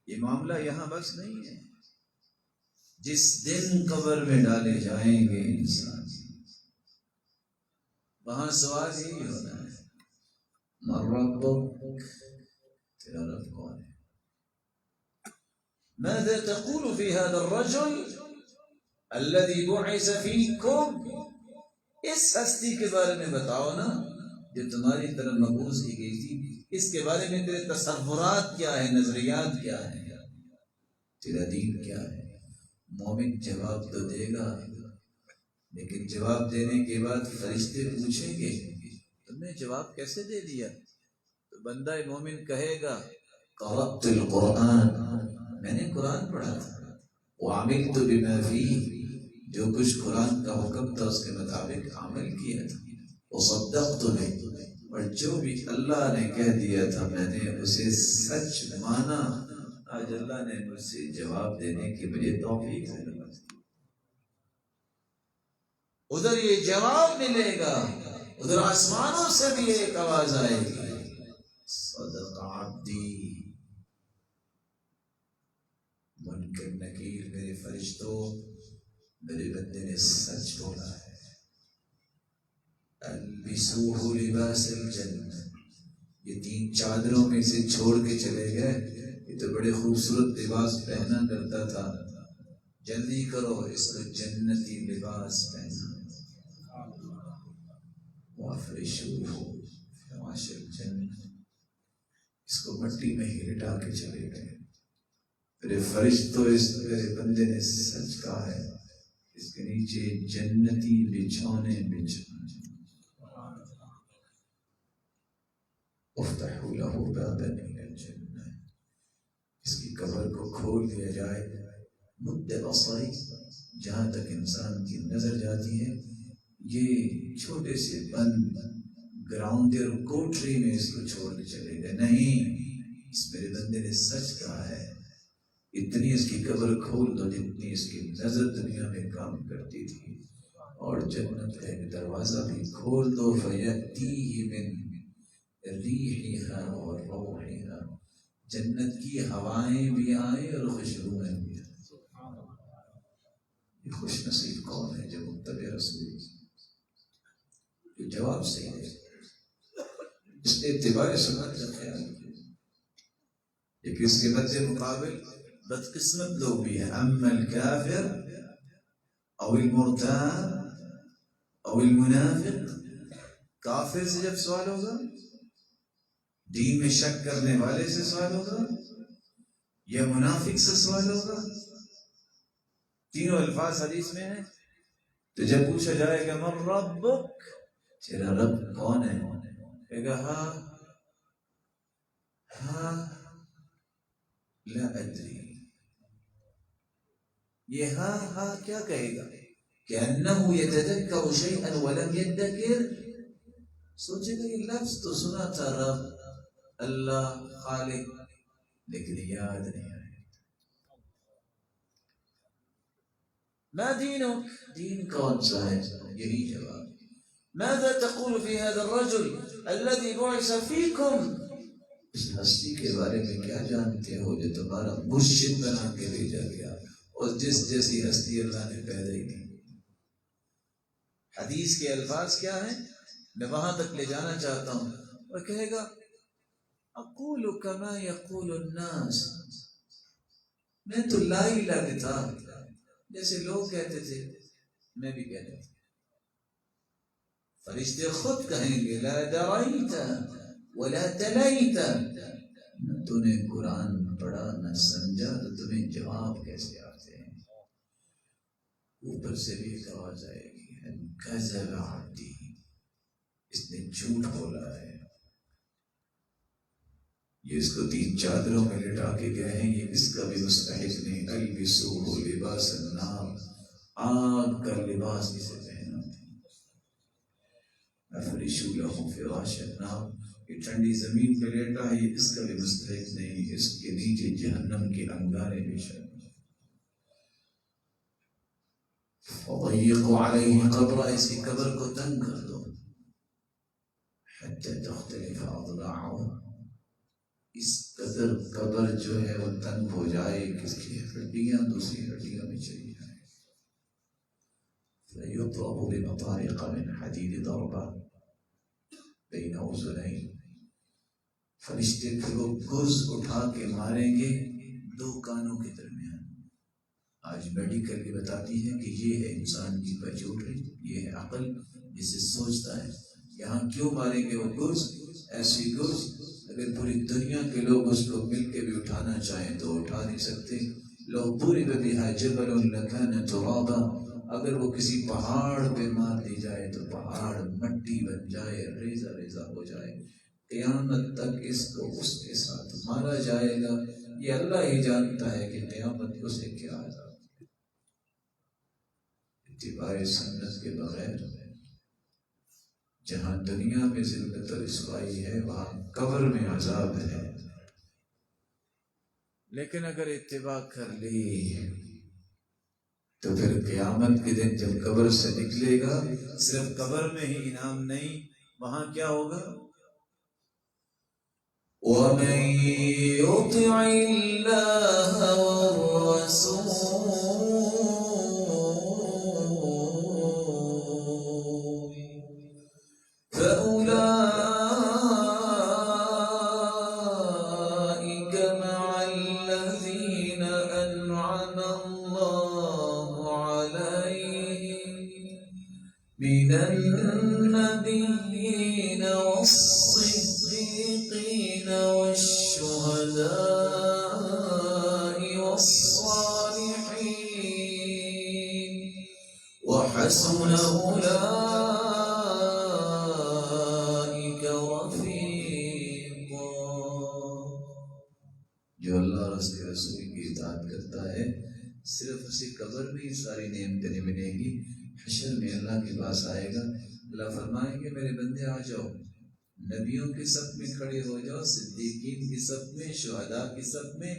یہ معاملہ یہاں بس نہیں ہے، جس دن قبر میں ڈالے جائیں گے انسان، وہاں سوال یہی ہونا ہے، من ربک، تیرا رب کون ہے؟ ماذا تقول في هذا الرجل الذي بعث فيكم، اس ہستی کے بارے میں بتاؤ نا جو تمہاری طرف مبعوث کی گئی تھی، اس کے بارے میں تیرے تصورات کیا ہے، نظریات کیا ہے، تیرا دین کیا ہے؟ مومن جواب تو دے گا، لیکن جواب دینے کے بعد فرشتے پوچھیں گے تم نے جواب کیسے دے دیا؟ تو بندہ مومن کہے گا قرأت القرآن، میں نے قرآن پڑھا تھا، وعملت بما فيه، جو کچھ قرآن کا حکم تھا اس کے مطابق عمل کیا تھا، وصدقت به، اور جو بھی اللہ نے کہہ دیا تھا میں نے اسے سچ مانا۔ آج اللہ نے مجھ سے جواب دینے کی مجھے توفیق ہے۔ ادھر یہ جواب ملے گا، ادھر آسمانوں سے بھی ایک آواز آئے گی، صدق عبدی، منکر نکیر میرے فرشتوں، میرے بندے نے سچ بولا ہے۔ البسوہ لباس الجنہ، یہ 3 چادروں میں سے چھوڑ کے چلے گئے، یہ تو بڑے خوبصورت لباس پہنا کرتا تھا، جلدی کرو اس کو جنتی لباس پہنا، وافرشوہ فراش الجنہ، اس کو مٹی میں ہی لٹا کے چلے گئے۔ میرے فرشتوں، اس میرے بندے نے سچ کہا ہے، اس کے نیچے جنتی بچھونے بچھونے، افتحوا له بابا الى الجنہ، اس کی قبر کو کھول دیا جائے، مد بصری، جہاں تک انسان کی نظر جاتی ہے، یہ چھوٹے سے بند گراؤنڈ اور کوٹری میں اس کو چھوڑ کے چلے گئے۔ نہیں، اس میرے بندے نے سچ کہا ہے، اتنی اس کی قبر کھول دو جتنی اس کی نظر دنیا میں کام کرتی تھی، اور جنت کا ایک دروازہ بھی کھول دو، فَيَأْتِيهِ مِن رِيحِهَا وَرَوْحِهَا، جنت کی ہوائیں بھی آئیں اور خوشبوئیں بھی آئیں۔ یہ خوش نصیب کون ہے جو متبع رسول، جو جواب صحیح ہے، اس نے اتباع سنت کا خیال کیا۔ لیکن اس کے مد مقابل بدقسمت لوگ بھی ہیں، اما الکافر او المرتاب او المنافق، کافر سے جب سوال ہوگا، دین میں شک کرنے والے سے سوال ہوگا، یا منافق سے سوال ہوگا، تینوں الفاظ حدیث میں ہیں، تو جب پوچھا جائے گا من ربک، تیرا رب کون ہے، کہے گا ہاں لا ادری، یہ ہاں کیا کہے گا، کأنه يتذكر شيئا ولم يدكر، سوچے گا یہ لفظ تو سنا تھا رب، اللہ، خالق، لیکن یاد نہیں آئے۔ ما دینک، دین کون سا ہے، یہی جواب۔ ماذا تقول في هذا الرجل الذي بعث فيكم، اس ہستی کے بارے میں کیا جانتے ہو جو تمہارا مرشد بنا کے بھیجا گیا، اور جیسی ہستی اللہ نے پیدا ہی نہیں۔ حدیث کے الفاظ کیا ہیں، میں وہاں تک لے جانا چاہتا ہوں، وہ کہے گا اقول كما يقول الناس، میں تو لا الہ تھا جیسے لوگ کہتے تھے میں بھی کہتا تھا۔ فرشتے خود کہیں گے لا دریت ولا تلیت، نہ تو نے قرآن پڑھا نہ سمجھا تو تمہیں جواب کیسے آتے ہیں۔ اوپر سے بھی ایک آواز آئے گی کذب عبدی، اس نے جھوٹ بولا ہے، یہ اس کو 3 چادروں میں لٹا کے گئے ہیں، یہ اس کا بھی مستحق نہیں۔ البسوہ لباس النار، آگ کا لباس اسے پہنا تھا، افرشوا لہ فراش النار، یہ ٹھنڈی زمین پہ لیٹا ہے، یہ اس کا بھی مستحق نہیں، اس کے نیچے جہنم کے انگارے بچھائے۔ فضيقوا عليه قبرا، اس کی قبر کو تنگ کر دو، حتى تختلف اضلاعه، اس قدر قبر جو ہے وہ تنگ ہو جائے کہ اس کی ہڈیاں دوسری ہڈیوں میں چلی جائیں۔ فيضرب بمطارق من حديد ضربا بين اذنين، فرشتے پھر وہ گرز اٹھا کے ماریں گے 2 کانوں کے درمیان۔ آج میڈیکل بھی بتاتی ہے کہ یہ ہے انسان کی پیچوٹری، یہ ہے عقل جسے سوچتا ہے، یہاں کیوں ماریں گے وہ گرز، ایسی گرز اگر پوری دنیا کے لوگ اس کو مل کے بھی اٹھانا چاہیں تو اٹھا نہیں سکتے. لو ضرب بها جبل لكان ترابا، اگر وہ کسی پہاڑ پہ مار دی جائے تو پہاڑ مٹی بن جائے، ریزہ ریزہ ہو جائے. قیامت تک اس کو اس کے ساتھ مارا جائے گا. یہ اللہ ہی جانتا ہے کہ قیامت اسے کیا عذاب. اتباع سنت کے بغیر جہاں دنیا میں ذلت و رسوائی ہے وہاں قبر میں عذاب ہے. لیکن اگر اتباع کر لی تو پھر قیامت کے دن جب قبر سے نکلے گا صرف قبر میں ہی انعام نہیں، وہاں کیا ہوگا؟ وَمَن يُطِعِ اللَّهَ وَالرَّسُولَ فَأُولَٰئِكَ مَعَ الَّذِينَ أَنْعَمَ اللَّهُ عَلَيْهِم مِّنَ النَّبِيِّينَ وَالصِّدِّيقِينَ وَالشُّهَدَاءِ وَالصَّالِحِينَ وَحَسُنَ أُولَٰئِكَ رَفِيقًا. جو اللہ اور اس کے رسول کی اطاعت کرتا ہے صرف اسی قبر میں ہی ساری نعمتیں نہیں ملے گی، حشر میں اللہ کے پاس آئے گا. اللہ فرمائیں گے میرے بندے آ جاؤ، نبیوں کے صف میں کھڑے ہو جاؤ، صدیقین کی صف میں، شہداء کی صف میں،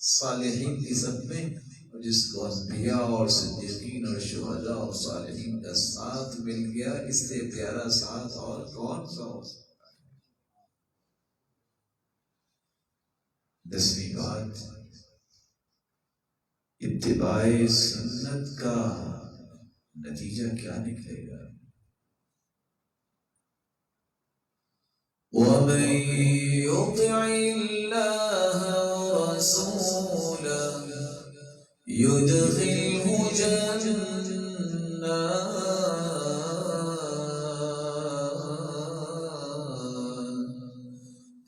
صالحین کی صف میں. اور جس کو انبیاء اور صدیقین اور شہداء اور صالحین کا ساتھ مل گیا، اس سے پیارا ساتھ اور کون سا ہو سکتا ہے؟ 10ویں بات، اتباع سنت کا نتیجہ کیا نکلے گا؟ وَمَن يُطِعِ اللَّهَ وَرَسُولَهُ يُدْخِلْهُ جَنَّاتٍ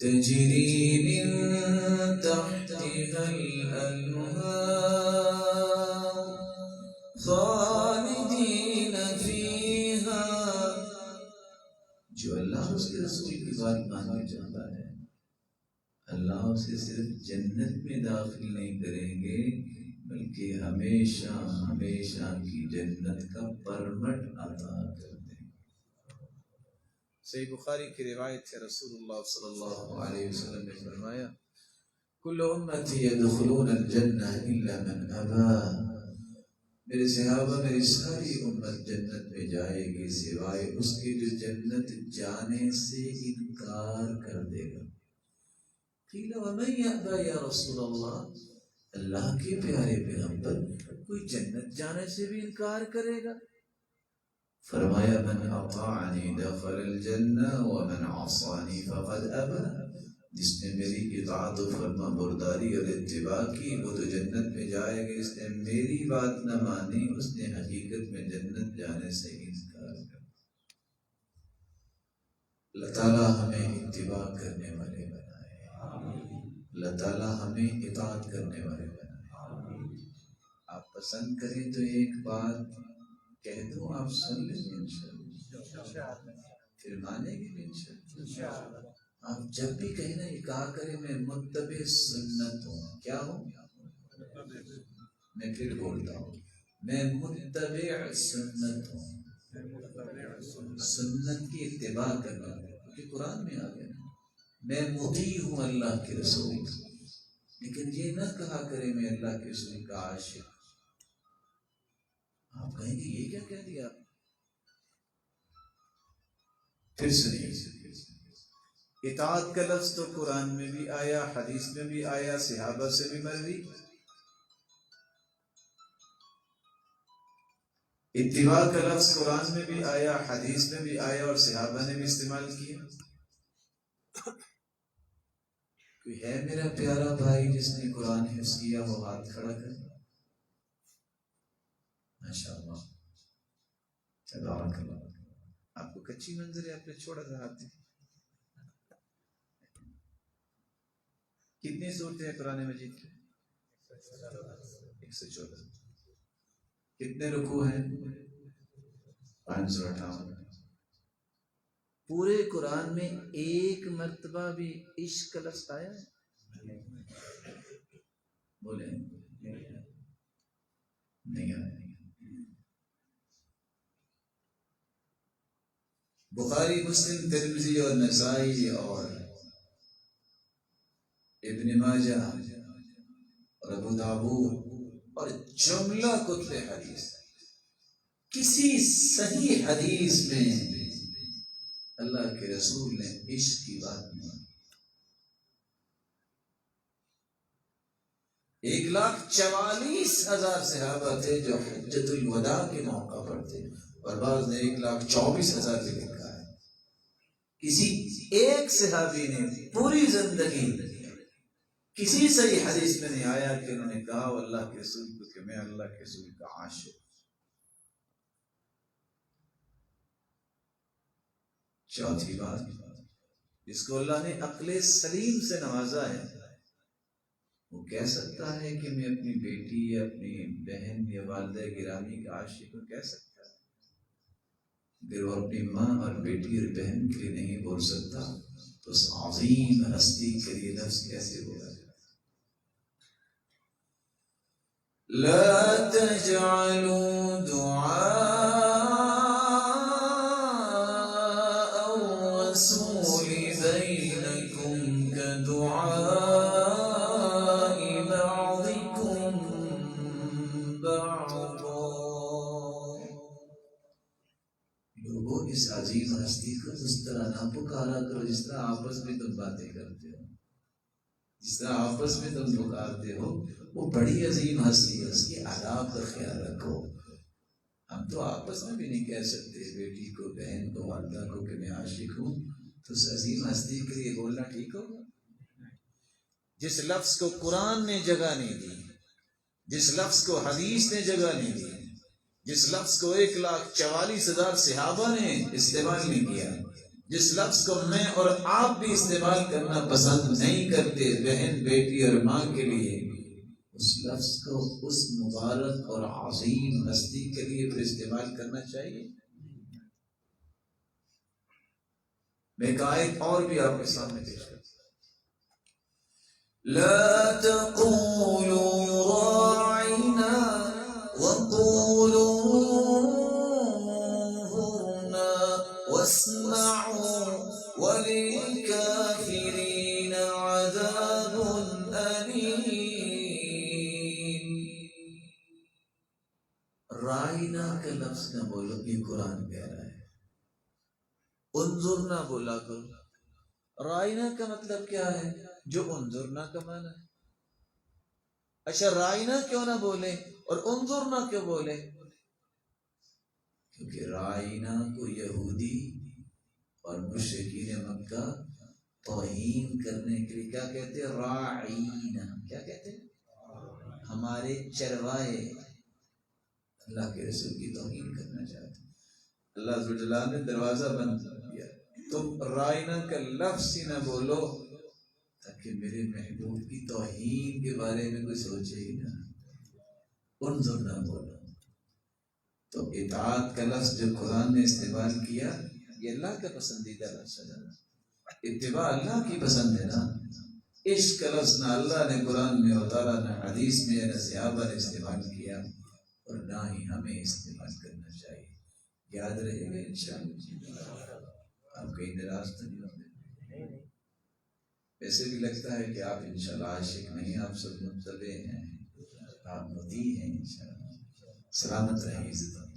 تَجْرِي مِن تَحْتِهَا الْأَنْهَارُ خَالِدِينَ فِيهَا. جو اللہ اس کے رسول کی بات ماننے چاہتا ہے اللہ اسے صرف جنت میں داخل نہیں کریں گے بلکہ ہمیشہ ہمیشہ کی جنت کا پرمٹ عطا کر دیں گے. صحیح بخاری کی روایت ہے، رسول اللہ صلی اللہ علیہ وسلم نے فرمایا کل امتی یدخلون الجنہ الا من ابا. میرے صحابہ میری ساری امت جنت میں جائے گی سوائے اس کے جو جنت جانے سے انکار کر دے گا. قیل ومن یأبا یا رسول اللہ، اللہ کے پیارے پیغمبر کوئی جنت جانے سے بھی انکار کرے گا؟ فرمایا من اطاعنی دخل الجنہ ومن عصانی فقد ابا. جس نے میری اطاعت و فرما برداری اور اتباع کی وہ تو جنت میں جائے گا، جس نے میری بات نہ مانی اس نے حقیقت میں جنت جانے سے انکار کر. اللہ تعالیٰ ہمیں اتباع کرنے والے بنائے، اللہ تعالیٰ ہمیں اطاعت کرنے والے بنائے. آپ پسند کریں تو ایک بات کہہ دوں، آپ سن لیں گے انشاءاللہ، پھر مانیں گے بھی انشاءاللہ. آپ جب بھی کہیں نا یہ کہا کریں میں متبع سنت ہوں. کیا ہوں؟ میں پھر بولتا ہوں میں متبع سنت ہوں. سنت کی اتباع کرنا کیونکہ قرآن میں آ گیا میں مطیع ہوں اللہ کے رسول. لیکن یہ نہ کہا کرے میں اللہ کے رسول کا عاشق. آپ کہیں گے یہ کیا کہہ دیا؟ پھر سنیے، اطاعت کا لفظ تو قرآن میں بھی آیا، حدیث میں بھی آیا، صحابہ سے بھی مروی. اتباع کا لفظ قرآن میں بھی آیا، حدیث میں بھی آیا اور صحابہ نے بھی استعمال کیا. کوئی ہے میرا پیارا بھائی جس نے قرآن حفظ کیا؟ وہ ہاتھ کھڑا کر. ماشاءاللہ، تبارک اللہ. آپ کو کچی منظر ہے، آپ نے چھوڑا تھا ہاتھ۔ کتنی صورتیں ہیں قرآن مجید کی؟ 114۔ کتنے رکوع ہیں؟ 558۔ پورے قرآن میں ایک مرتبہ بھی عشق کا لفظ آیا ہے؟ بولے نہیں آیا۔ بخاری، مسلم، ترمذی اور نسائی اور ابن ماجہ اور ابو داؤد اور جملہ کتب حدیث، کسی صحیح حدیث میں اللہ کے رسول نے عشق کی بات نہیں۔ 1,44,000 صحابہ تھے جو حجۃ الوداع کے موقع پر تھے، اور بعض نے 1,24,000 بھی لکھا ہے۔ کسی ایک صحابی نے پوری زندگی کسی صحیح حدیث میں نہیں آیا کہ انہوں نے کہا وہ اللہ کے رسول کو کہ میں اللہ کے رسول کا عاشق۔ چوتھی بات، جس کو اللہ نے عقل سلیم سے نوازا ہے، وہ کہہ سکتا ہے کہ میں اپنی بیٹی یا اپنی بہن یا والدہ گرامی کا عاشق ہوں، کہہ سکتا ہے۔ اگر وہ اپنی ماں اور بیٹی اور بہن کے لیے نہیں بول سکتا تو اس عظیم ہستی کے لیے لفظ کیسے بولا جائے؟ لا تجعلوا دعاء الرسول بينكم كدعاء بعضكم بعضا۔ لوگوں اس عظیم ہستی کو اس طرح نہ پکارا کرو جس طرح آپس میں تم باتیں کرتے ہو، جس طرح آپس میں تم پکارتے ہو۔ وہ بڑی عظیم ہستی ہے، اس کی آداب کا خیال رکھو۔ ہم تو آپس میں بھی نہیں کہہ سکتے بیٹی کو، بہن کو، والدہ کو کہ میں عاشق ہوں، تو اس عظیم ہستی کے لیے بولنا ٹھیک ہوگا؟ جس لفظ کو قرآن نے جگہ نہیں دی، جس لفظ کو حدیث نے جگہ نہیں دی، جس لفظ کو 1,44,000 صحابہ نے استعمال نہیں کیا، جس لفظ کو میں اور آپ بھی استعمال کرنا پسند نہیں کرتے بہن، بیٹی اور ماں کے لیے، اس لفظ کو اس مبارک اور عظیم ہستی کے لیے پھر استعمال کرنا چاہیے۔ میں ایک آیت اور بھی آپ کے سامنے پیش کرتا ہوں۔ لا تقولوا راعنا وقولوا انظرنا واسمعوا وللكافرين عذاب أليم۔ رائنا کا لفظ نہ بولو، یہ قرآن کہہ رہا ہے۔ انظرنا بولا کرو۔ رائنا کا مطلب کیا ہے؟ جو انظرنا کا معنی ہے۔ اچھا، رائنا کیوں نہ بولے اور انظرنا کیوں بولے؟ کیونکہ رائنا کو یہودی اور مشرکین مکہ توہین کرنے کے لیے کیا کہتے ہیں؟ راعینا۔ کیا کہتے ہیں؟ ہمارے چروائے۔ اللہ کے رسول کی توہین کرنا چاہتے ہیں۔ اللہ عز و جل نے دروازہ بند کر دیا، تم رائنا کا لفظ ہی نہ بولو تاکہ میرے محبوب کی توہین کے بارے میں کوئی سوچے ہی نہ۔ انظر نہ بولو۔ تو اطاعت کا لفظ جو قرآن نے استعمال کیا، یہ اللہ کا پسندیدہ لفظ ہے۔ اتباع اللہ کی پسند ہے نا۔ عشق کا لفظ نہ اللہ نے قرآن میں اتارا، نہ حدیث میں، نہ صحابہ نے استعمال کیا، اور نہ ہی ہمیں استعمال کرنا چاہیے۔ یاد رہے گا انشاءاللہ۔ آپ کہیں ناراض تو نہیں ہوتے؟ ایسے بھی لگتا ہے کہ آپ انشاءاللہ عاشق نہیں، آپ سب متبع ہیں، آپ مطیع ہیں انشاءاللہ۔ سلامت رہیں، عزت رہیں۔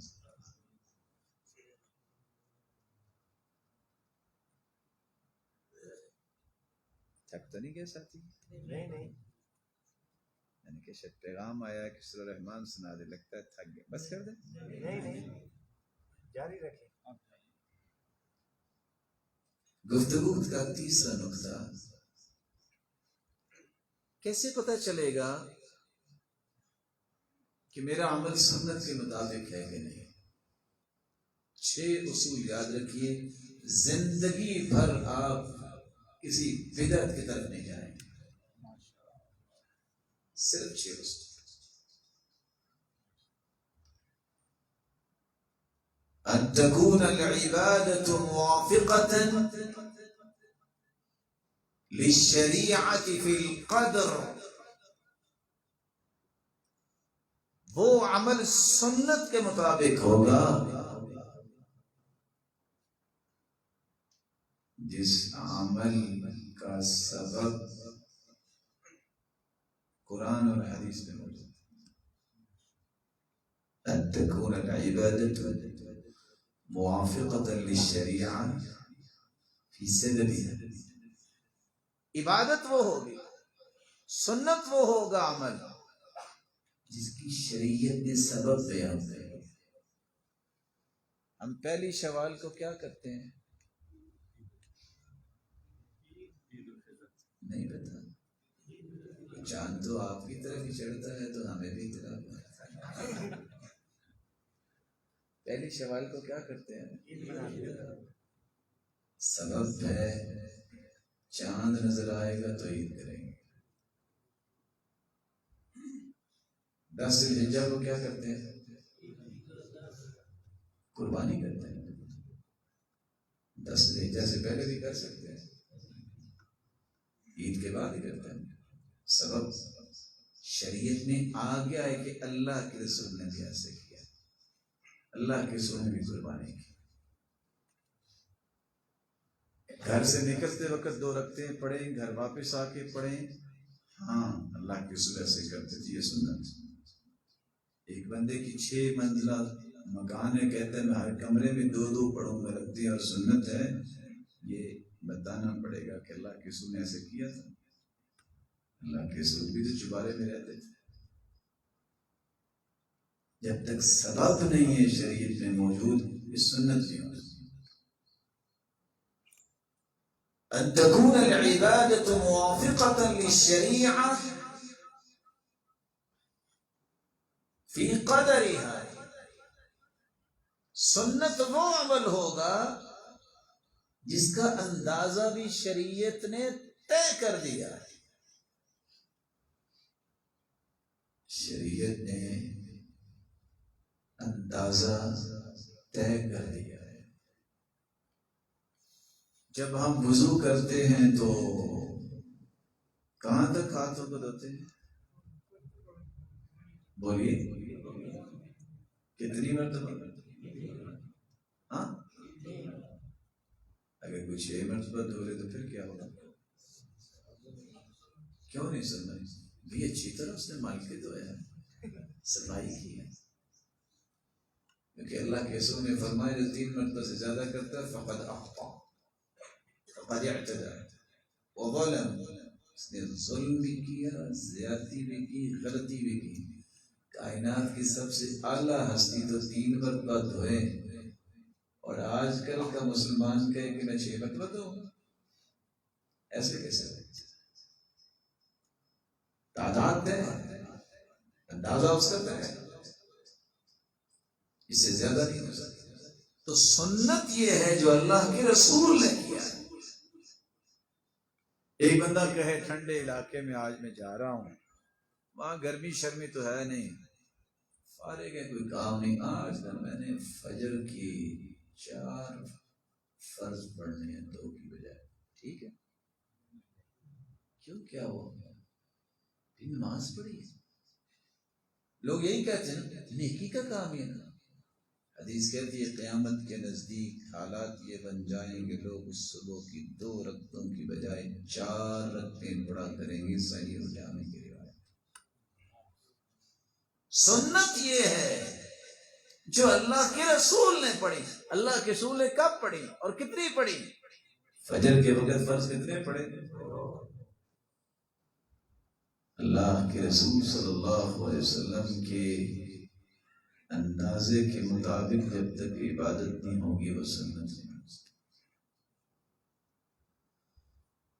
تھک تو نہیں گئے ساتھی؟ نہیں، یعنی کہ شاید پیغام آیا کہ سورہ رحمان سنا دے، لگتا ہے تھک گئے، بس کر دیں؟ نہیں، جاری رکھیں۔ گفتگو کا تیسرا نقطہ، کیسے پتہ چلے گا کہ میرا عمل سنت کے مطابق ہے کہ نہیں؟ 6 اصول یاد رکھیے، زندگی بھر آپ کسی بدعت کی طرف نہیں جائیں گے، صرف 6 اصول۔ ان تكون العبادة موافقة للشریعة في القدر، وہ عمل سنت کے مطابق ہوگا جس عمل کا سبب قرآن اور حدیث میں موجود ہے۔ ان تكون العبادة موافقة للشریعة فی سببها، عبادت وہ ہوگی، سنت وہ ہوگا عمل جس کی شریعت نے سبب بیان کیا۔ ہم پہلی شوال کو کیا کرتے ہیں؟ نہیں پتا، چاند تو آپ کی طرف ہی چڑھتا ہے تو ہمیں بھی طرف۔ پہلی شوال کو کیا کرتے ہیں؟ سبب ہے، چاند نظر آئے گا تو عید کریں گے۔ 10 ذی الحجہ کو کیا کرتے ہیں؟ قربانی کرتے ہیں۔ 10 ذی الحجہ سے پہلے بھی کر سکتے ہیں، عید کے بعد ہی کرتے ہیں۔ سبب شریعت میں آ گیا ہے کہ اللہ کے رسول نے بھی ایسے کیا، اللہ کے رسول نے بھی قربانی کی۔ گھر سے نکلتے وقت 2 رکعتیں پڑھیں، گھر واپس آ کے پڑھیں، ہاں اللہ کے رسول ایسے کرتے تھے، یہ سنت۔ ایک بندے کی 6 منزلہ مکان ہے، کہتے ہیں میں ہر کمرے میں 2 پڑھوں گا، رکھتی اور سنت ہے، یہ بتانا پڑے گا کہ اللہ کے رسول نے ایسے کیا تھا۔ اللہ کے رسول بھی تو چبارے میں رہتے تھے۔ جب تک سبب نہیں ہے شریعت میں موجود، اس سنت نہیں ہوتی۔ ان تكون العبادة موافقة للشریعة فی قدرها، سنت وہ عمل ہوگا جس کا اندازہ بھی شریعت نے طے کر دیا ہے۔ شریعت نے اندازہ طے کر دیا ہے۔ جب ہم وضو کرتے ہیں تو کہاں تک ہاتھوں کو دھوتے ہیں؟ بولیے کتنی مرتبہ؟ ہاں، اگر کوئی 6 مرتبہ دھو لے تو پھر کیا ہوگا؟ کیوں نہیں سننا؟ بھی اچھی طرح اس نے مال کے دھویا ہے، صفائی کی ہے، کیونکہ اللہ کے رسول نے فرمایا جو 3 مرتبہ سے زیادہ کرتا ہے فقد اخطا، فقد اعتدى وظلم، اس نے ظلم بھی کیا، زیادتی بھی کی، غلطی بھی کی۔ کائنات کی سب سے اعلیٰ ہستی تو 3 مرتبہ دھوئے، اور آج کل کا مسلمان کہے کہ میں 6 مرتبہ دھوؤں، ایسے کیسے ہوتا؟ تعداد ہے، اندازہ اس کا ہے، اس سے زیادہ نہیں ہو سکتا۔ تو سنت یہ ہے جو اللہ کے رسول نے کیا ہے۔ ایک بندہ کہے ٹھنڈے علاقے میں آج میں جا رہا ہوں، وہاں گرمی شرمی تو ہے نہیں، فارغ ہے، کوئی کام نہیں، آج کا میں نے فجر کی 4 فرض پڑھنے ہیں 2 کی بجائے، ٹھیک ہے، کیوں کیا ہوا؟ نماز پڑھی ہے۔ لوگ یہی کہتے ہیں نیکی کا کام یہ نا، حدیث کہتی ہے قیامت کے نزدیک حالات یہ بن جائیں گے لوگ اس صبح کی 2 رکعتوں کی بجائے 4 رکعتیں پڑھا کریں گے، صحیح ہو جانے کی روایت۔ سنت یہ ہے جو اللہ کے رسول نے پڑھی۔ اللہ کے رسول نے کب پڑھی اور کتنی پڑھی؟ فجر کے وقت فرض کتنے پڑھے؟ اللہ کے رسول صلی اللہ علیہ وسلم کے اندازے کے مطابق جب تک عبادت نہیں ہوگی وہ سنت نہیں ہو سکتی۔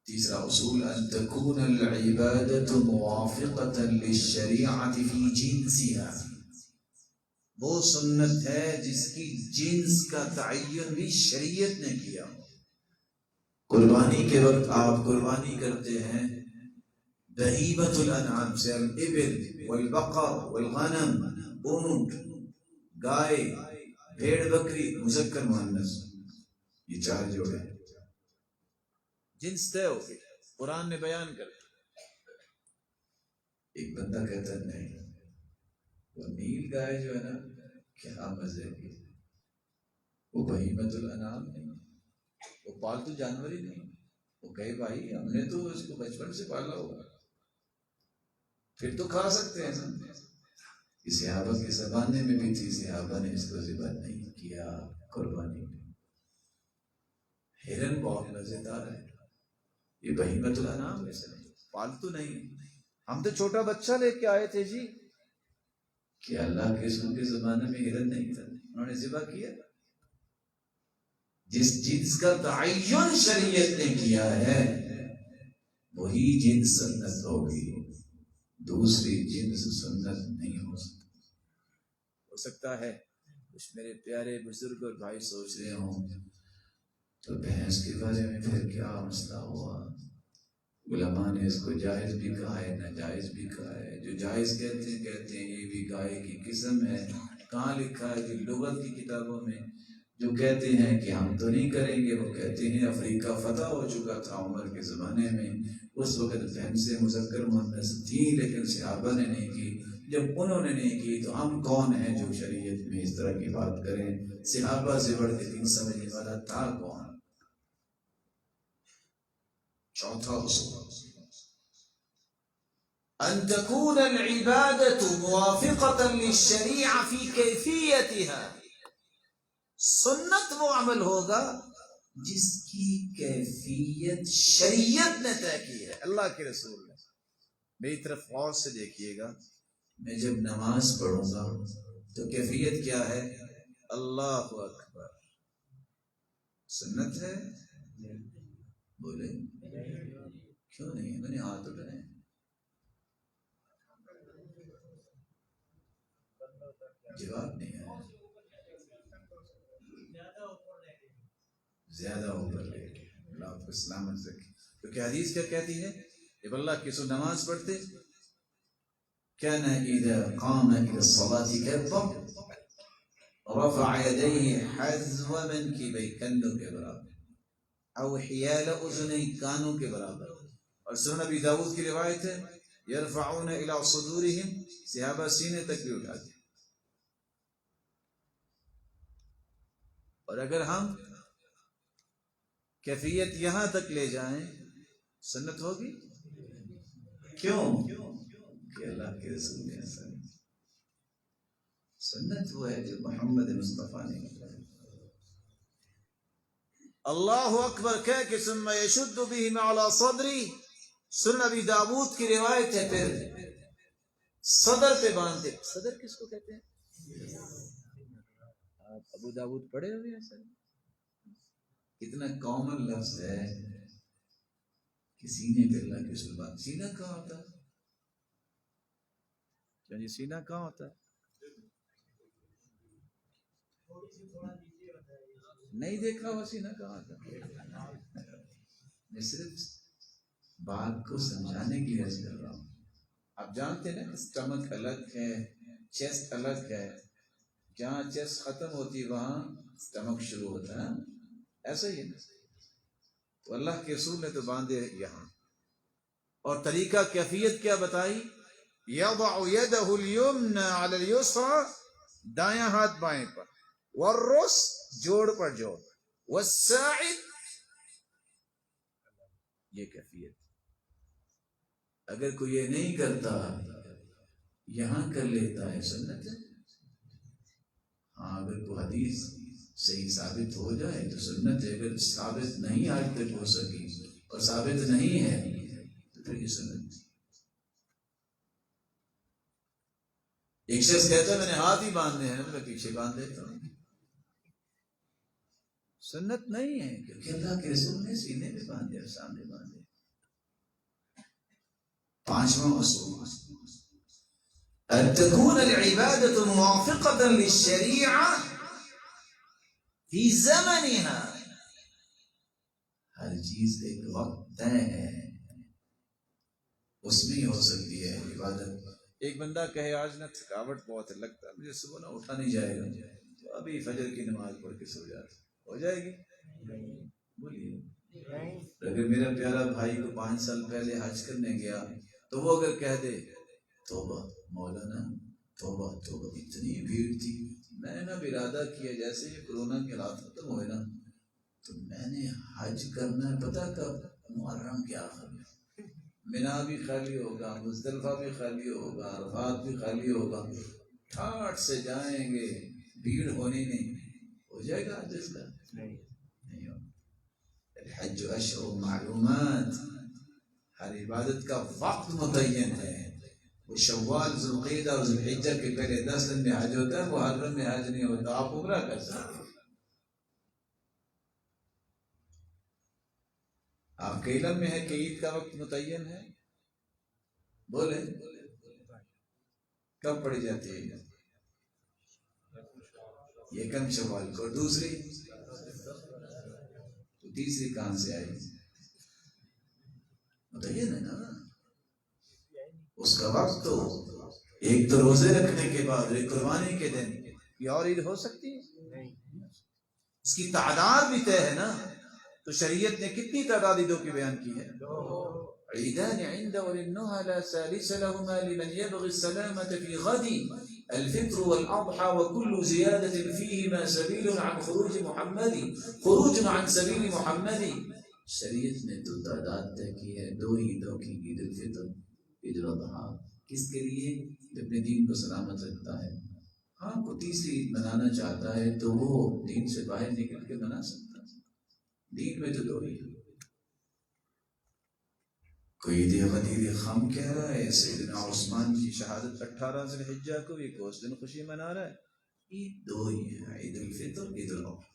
تیسرا اصول ان تكون العبادة موافقة للشریعة في جنسها، وہ سنت ہے جس کی جنس کا تعین بھی شریعت نے کیا. قربانی کے وقت آپ قربانی کرتے ہیں بہیمۃ الانعام سے، الابل والبقر والغنم، اونٹ، گائے، بھیڑ بکری، مذکر مؤنث، یہ 4 جوڑے جنس طے ہو گئی، قرآن نے بیان کر دیا. ایک بندہ کہتا ہے نہیں، وہ نیل گائے جو ہے نا کیا مزے کی، وہ بہیمۃ الانعام نہیں، وہ پالتو جانور ہی نہیں. وہ کہے بھائی ہم نے تو اس کو بچپن سے پالا ہوگا، پھر تو کھا سکتے ہیں نا. اس صحابہ کے زمانے میں بھی تھی، صحابہ نے اس کو ذبح نہیں کیا قربانی میں. ہرن بہت مزیدار ہے، یہ بہیمۃ الانعام میں سے نہیں، پالتو نہیں. ہم تو چھوٹا بچہ لے کے آئے تھے جی، کہ اللہ کے رسول کے زمانے میں ہرن نہیں تھا، انہوں نے ذبح کیا. جس جنس کا تعین شریعت نے کیا ہے وہی جنس سنت ہوگی، دوسری جنس سنت نہیں ہو سکتی. ہو سکتا ہے کچھ میرے پیارے بزرگ اور بھائی سوچ رہے ہوں تو بھینس کے بارے میں پھر کیا مسئلہ ہوا؟ علماء نے اس کو جائز بھی کہا ہے، ناجائز بھی کہا ہے. جو جائز کہتے ہیں یہ بھی گائے کی قسم ہے. کہاں لکھا ہے کہ لغت کی کتابوں میں جو کہتے ہیں کہ ہم تو نہیں کریں گے، وہ کہتے ہیں افریقہ فتح ہو چکا تھا عمر کے زمانے میں، اس وقت بھینسیں مذکر مؤنث تھی لیکن صحابہ نے نہیں کی. جب انہوں نے نہیں کی تو ہم کون ہیں جو شریعت میں اس طرح کی بات کریں؟ صحابہ سے بڑھ کے دین سمجھنے والا تھا کون؟ چوتھا اصول ان تكون العبادة موافقة للشريعة في كيفيتها. سنت وہ عمل ہوگا جس کی کیفیت شریعت نے طے کی ہے، اللہ کے رسول نے. میری طرف غور سے دیکھیے گا، میں جب نماز پڑھوں گا تو کیفیت کیا ہے؟ اللہ اکبر. سنت ہے؟ بولے کیوں نہیں؟ میں نے ہاتھ اٹھائے. جواب نہیں ہے. زیادہ اوپر لے کے اللہ آپ کو سلامت رکھے. کیونکہ حدیث کیا کہتی ہے؟ جب اللہ کی سو نماز پڑھتے كان إذا قام إلى الصلاة كبر رفع يديه حذو منكبيه كانوا کے برابر او حيال اذنيه کانوں کے برابر. اور سنن ابی داؤد کی روایت ہے يرفعون إلى صدورهم، صحابہ سینے تک بھی اٹھاتے. اور اگر ہم کیفیت یہاں تک لے جائیں سنت ہوگی؟ کیوں؟ کہ اللہ کے رسول نے ایسا نہیں. سنت وہ ہے جو محمد مصطفیٰ نے کیا. اللہ اکبر کہہ کے ثم یشد بہم علی صدری، سنن ابی داؤد کی روایت ہے، پھر صدر پہ باندھتے. صدر کس کو کہتے ہیں؟ آپ ابو داؤد پڑھے ہوئے ہیں سر؟ کتنا کامن لفظ ہے کہ سینے پہ اللہ کے سلطان. سینہ کہاں ہوتا ہے؟ یعنی سینہ کہاں ہوتا ہے؟ نہیں دیکھا وہ سینہ کہاں ہوتا ہے؟ میں صرف بات کو سمجھانے کے لیے عرض کر رہا ہوں. آپ جانتے ہیں نا کہ اسٹمک الگ ہے، چیسٹ الگ ہے. جہاں چیسٹ ختم ہوتی وہاں اسٹمک شروع ہوتا ہے، ایسا ہی ہے نا. تو اللہ کے رسول نے تو باندھے یہاں. اور طریقہ کیفیت کیا بتائی؟ یضع یدہ الیمنی علی الیسری، دایاں ہاتھ بائیں پر، والرس جوڑ پر جوڑ، والساعد، یہ کیفیت. اگر کوئی یہ نہیں کرتا یہاں کر لیتا ہے سنت ہے. ہاں اگر کوئی حدیث صحیح ثابت ہو جائے تو سنت ہے. اگر ثابت نہیں آج تک ہو سکی اور ثابت نہیں ہے تو پھر یہ سنت. ایک شخص کہتا ہے میں نے ہاتھ ہی باندھنے ہیں، میں پیچھے باندھ دیتا ہوں. سنت نہیں ہے کیونکہ اللہ کے رسول نے سینے پہ باندھے اور سامنے باندھے. پانچواں اصول ان تكون العبادة موافقة للشريعة في زمنها. ہر چیز ایک وقت طے ہے، اس میں ہی ہو سکتی ہے عبادت. ایک بندہ کہے آج نہ تھکاوٹ بہت ہے، لگتا ہے مجھے صبح نہ اٹھا نہیں جائے گا، تو ابھی فجر کی نماز پڑھ کے سو جاتا، ہو جائے گی؟ بولیے. اگر میرا پیارا بھائی کو 5 سال پہلے حج کرنے گیا تو وہ اگر کہہ دے توبہ مولانا توبہ توبہ، اتنی بھیڑ تھی، میں نے اب ارادہ کیا جیسے یہ کورونا کے حالات ختم ہوئے نا تو میں نے حج کرنا ہے، پتہ کب؟ محرم کے آخر میں. مینا بھی خالی ہوگا، مزدلفہ بھی خالی ہوگا، عرفات بھی خالی ہوگا، ٹھاٹ سے جائیں گے، بھیڑ ہونی نہیں. ہو جائے گا حج کا؟ نہیں ہوگا. الحج اشہر معلومات، ہر عبادت کا وقت متعین ہے. وہ شوال ذوالقعدہ اور ذوالحجہ کے پہلے 10 دن میں حج ہوتا ہے، وہ محرم میں حج نہیں ہوتا. آپ عمرہ کر سکتے ہیں. آپ کے علم میں ہے کہ عید کا وقت متعین ہے؟ بولے کب پڑی جاتی ہے؟ یہ کم شوال کو. دوسری تو تیسری کہاں سے آئی؟ متعین ہے نا اس کا وقت. تو ایک تو روزے رکھنے کے بعد ایک قربانی کے دن، یہ اور عید ہو سکتی ہے؟ اس کی تعداد بھی طے ہے نا. تو شریعت نے کتنی تعداد عیدوں کی بیان کی ہے؟ عیدان عند أولي النهى لا ثالث لهما لمن يبغي السلامة في غد الفطر والأضحى وكل زيادة فيهما سبيل عن خروج محمد خروج عن سبيل محمد. شریعت نے تو تعداد طے کی ہے 2 عیدوں کی، عید الفطر عید الاضحیٰ. کس کے لیے؟ جو اپنے دین کو سلامت رکھتا ہے. ہاں کو تیسری عید منانا چاہتا ہے تو وہ دین سے باہر نکل کے منا سکتا ہے. دین میں تو 2 ہی. کوئی عید غدیر خم کہہ رہا ہے، سیدنا عثمان کی شہادت 18 ذی الحجہ کو، ایک اس دن خوشی منا رہا ہے. عید 2 ہی ہے، عید الفطر عید الاضحیٰ.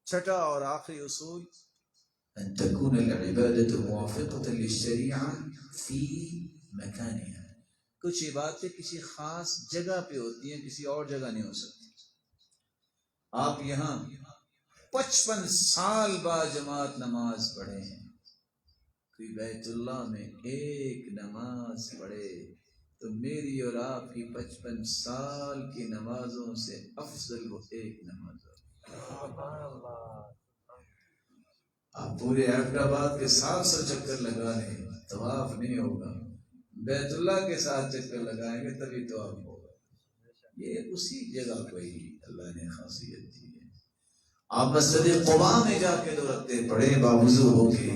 چھٹا اور آخری اصول ان تكون العبادة موافقة للشریعة في مكانها. کچھ عبادتیں کسی خاص جگہ پہ ہوتی ہیں، کسی اور جگہ نہیں ہو سکتی. آپ یہاں 55 سال بعد جماعت نماز پڑھے ہیں، کوئی بیت اللہ میں ایک نماز پڑھے تو میری اور آپ کی 55 سال کی نمازوں سے افضل وہ ایک نماز. آپ پورے حیدرآباد کے 700 چکر لگا لیں، طواف نہیں ہوگا. بیت اللہ کے ساتھ چکر لگائیں گے تبھی طواف ہوگا. یہ اسی جگہ کوئی اللہ نے خاصیت دی ہے. آپ مسجد قباء میں جا کے 2 رکعتیں پڑھے باوضو ہو کے،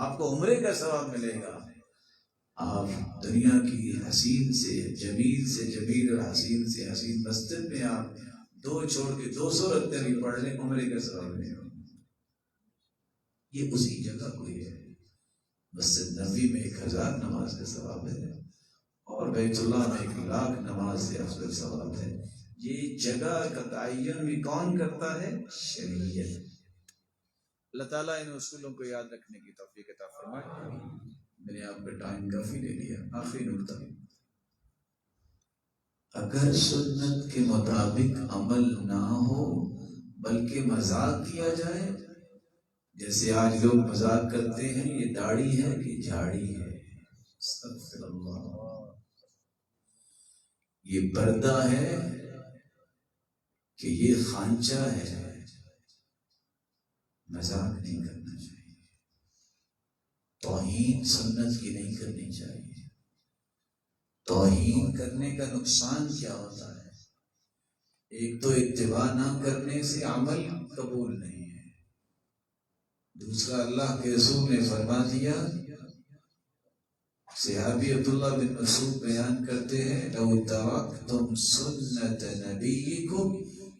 آپ کو عمرے کا ثواب ملے گا. آپ دنیا کی حسین سے جمیل اور حسین سے حسین مسجد میں آپ 2 چھوڑ کے 200 رکعتیں بھی پڑھ لیں، عمرے کا ثواب ملے گا. یہ اسی جگہ کوئی ہے. مسجد نبوی میں 1000 نماز کا ثواب ہے اور بیت اللہ میں 1,00,000 نماز سے افضل ثواب ہے. یہ جگہ کا تعین بھی کون کرتا ہے؟ شریعت. اللہ تعالیٰ ان اصولوں کو یاد رکھنے کی توفیق عطا فرمائے. میں نے آپ کا ٹائم کافی لے لیا. آخری نکتہ، اگر سنت کے مطابق عمل نہ ہو بلکہ مذاق کیا جائے، جیسے آج لوگ مذاق کرتے ہیں یہ داڑھی ہے کہ جھاڑی ہے، استغفر اللہ، یہ پردہ ہے کہ یہ خانچہ ہے، مذاق نہیں کرنا چاہیے. توہین سنت کی نہیں کرنی چاہیے. توہین کرنے کا نقصان کیا ہوتا ہے؟ ایک تو اتباع نہ کرنے سے عمل قبول نہیں ہے. دوسرا اللہ کے رسول نے فرما دیا، صحابی عبداللہ بن مسعود بیان کرتے ہیں، لو ترکتم سنت نبیکم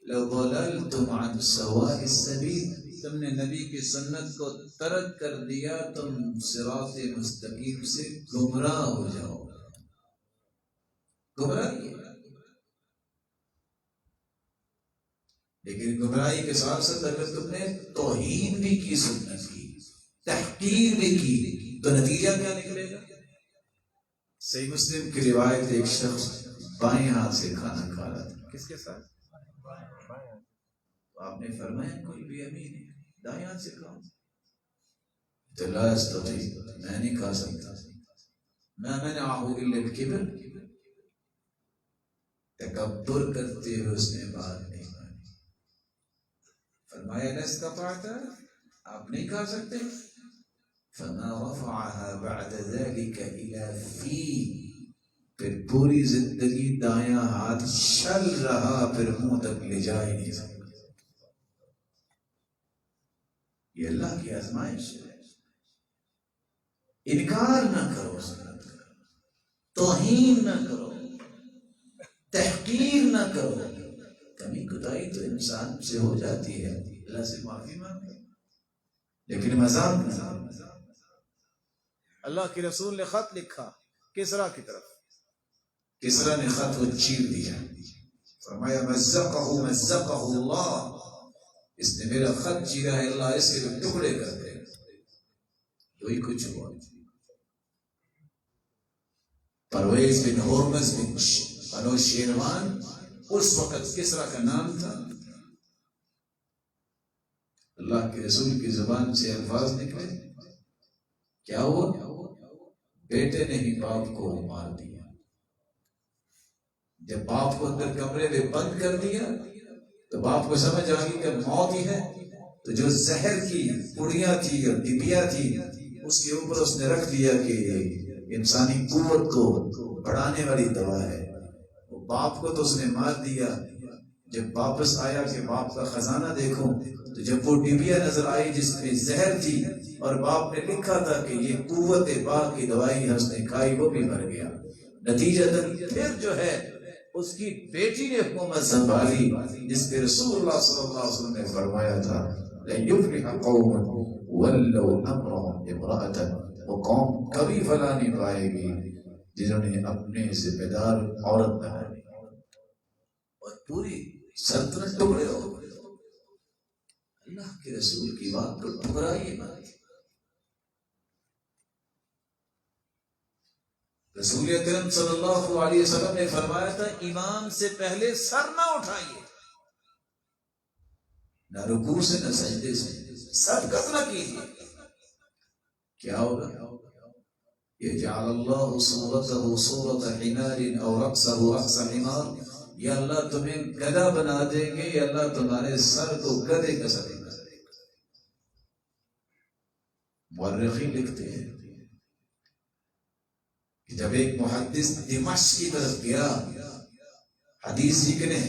لضللتم عن سواء السبیل. تم نے نبی کی سنت کو ترک کر دیا، تم صراط مستقیم سے گمراہ ہو جاؤ. گمراہی ہے. لیکن گمراہی کے ساتھ ساتھ اگر تم نے توہین بھی کی، سنت کی تحقیر بھی کی، تو نتیجہ کیا نکلے گا؟ صحیح مسلم کی روایت، ایک شخص بائیں ہاتھ سے کھانا کھا رہا تھا. کس کے ساتھ؟ بائیں. تو آپ نے فرمایا کوئی بھی امین ہے دائیں ہاتھ سے کھاؤ. تو لا استطيع، میں نہیں کھا سکتا. میں منعه الا الكبر، تکبر کرتے ہوئے اس نے بات نہیں مانی. فرمایا لا استطعت، آپ نہیں کھا سکتے. فما رفعها بعد ذلك الى فی، پھر پوری زندگی دایاں ہاتھ چل رہا، پھر منہ تک لے جا ہی نہیں سکتا. یہ اللہ کی آزمائش ہے. انکار نہ کرو سنت کا، توہین نہ کرو، تحقیر نہ کرو. کمی کوتاہی تو انسان سے ہو جاتی ہے، اللہ سے معافی مانگے، لیکن مذاق نہ. اللہ کے رسول نے خط لکھا کسریٰ کی طرف، کسریٰ نے خط کو چیر دیا. فرمایا مزقہ مزقہ اللہ، اس نے میرا خط چیرا ہے، اللہ اس کے ٹکڑے کر دے. وہی کچھ ہوا. پرویز بن ہرمز بن بنو شیروان اس وقت کسریٰ کا نام تھا. اللہ کے رسول کی زبان سے الفاظ نکلے. کیا ہوا؟ بیٹے نے ہی باپ کو مار دیا. جب باپ کو اندر کمرے میں بند کر دیا تو باپ کو سمجھ آ گئی کہ موت ہی ہے. تو جو زہر کی پڑیاں تھی اور ڈبیاں تھی اس کے اوپر اس نے رکھ دیا کہ انسانی قوت کو بڑھانے والی دوا ہے. وہ باپ کو تو اس نے مار دیا. جب واپس آیا کہ باپ کا خزانہ دیکھوں تو جب وہ ڈبیا نظر آئی جس میں زہر تھی اور باپ نے لکھا تھا کہ یہ قوت باغ کی دوائی ہے، اس نے کھائی، وہ بھی مر گیا. نتیجتاً پھر جو ہے اس کی بیٹی نے حکومت سنبھالی، جس پہ رسول اللہ صلی اللہ علیہ وسلم نے فرمایا تھا لَن يُفْلِحَ قَوْمٌ وَلَّوْا أَمْرَهُمْ امْرَأَةً، وہ قوم کبھی فلاح نہیں پائے گی جنہوں نے اپنے ذمہ دار عورت بنائی اور پوری سلطنت ٹکڑے ہو گئے. اللہ کے رسول کی بات کو ٹکرائیے مت. رسول اکرم صلی اللہ علیہ وسلم نے فرمایا تھا امام سے پہلے سر نہ اٹھائیے، نہ رکوع سے نہ سجدے سے، سبقت نہ کیجیے. کیا ہوگا؟ یجعل اللہ صورته صورت حمار او رأسه رأس حمار، یا اللہ تمہیں گدھا بنا دیں گے، یا اللہ تمہارے سر کو گدھے کا سر بنا دے گا. مورخین لکھتے ہیں کہ جب ایک محدث دمشق کی طرف گیا حدیث سیکھنے،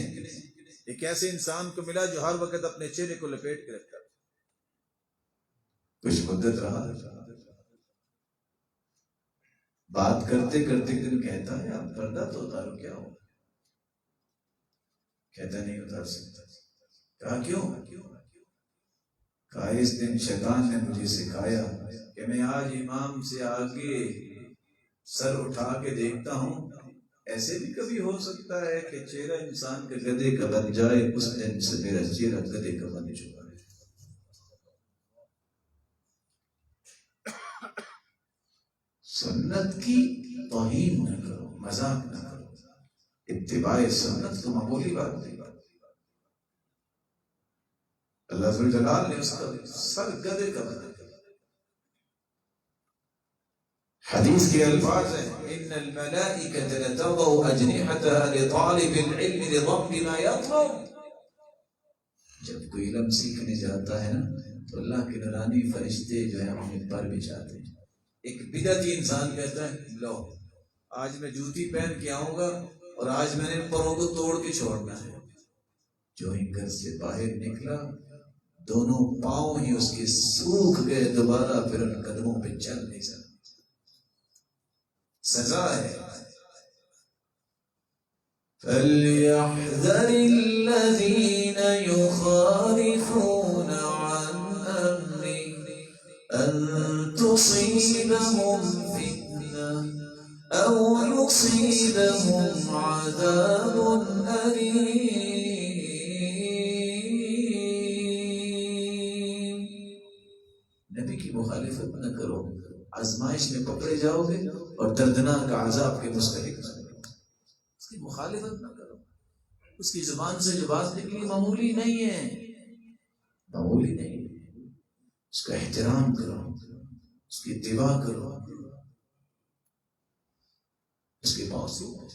ایک ایسے انسان کو ملا جو ہر وقت اپنے چہرے کو لپیٹ کے رکھتا تھا. کچھ مدت رہا، بات کرتے کرتے دن کہتا ہے آپ پردہ تو اتارو، کیا ہو؟ کہتا نہیں اتار سکتا. کہا کیوں؟ کہا اس دن شیطان نے مجھے سکھایا کہ میں آج امام سے آگے سر اٹھا کے دیکھتا ہوں. ایسے بھی کبھی ہو سکتا ہے کہ چہرہ انسان کے گدھے کا بن جائے، اس دن سے میرا چہرہ گدھے کا بن چکا ہے. سنت کی توہین نہ کرو، مذاق نہ کرو. اتباع سنت تو معمولی بات نہیں. اللہ ذو الجلال نے اس کا سر گدھے کا بنا. حدیث کے الفاظ ہیں ان الملائکۃ لتضع اجنحتها لطالب العلم لضم ما يطلب. جب کوئی علم سیکھنے جاتا ہے نا تو اللہ کے نورانی فرشتے جو ہیں اپنے پر بچھاتے ہیں. ایک بدعتی انسان کہتا ہے لو آج میں جوتی پہن کے آؤں گا اور آج میں نے پروں کو توڑ کے چھوڑنا ہے. جو ہی گھر سے باہر نکلا دونوں پاؤں ہی اس کے سوکھ گئے، دوبارہ پھر ان قدموں پہ چل نہیں سکتا. سزا ہے. فَلْيَحْذَرِ الَّذِينَ يُخَالِفُونَ عَنْ أَمْرِهِ أَن تُصِيبَهُمْ فِتْنَةٌ أَوْ يُصِيبَهُمْ عَذَابٌ أَلِيمٌ. نبی کی مخالفت نہ کرو، آزمائش میں پکڑے جاؤ گے اور دردناک عذاب کے مستحق. اس کی مخالفت نہ کرو. اس کی زبان سے جو بات نکلی معمولی نہیں ہے، معمولی نہیں. اس کا احترام کرو، اس کی اتباع کرو، اس کے موضوع.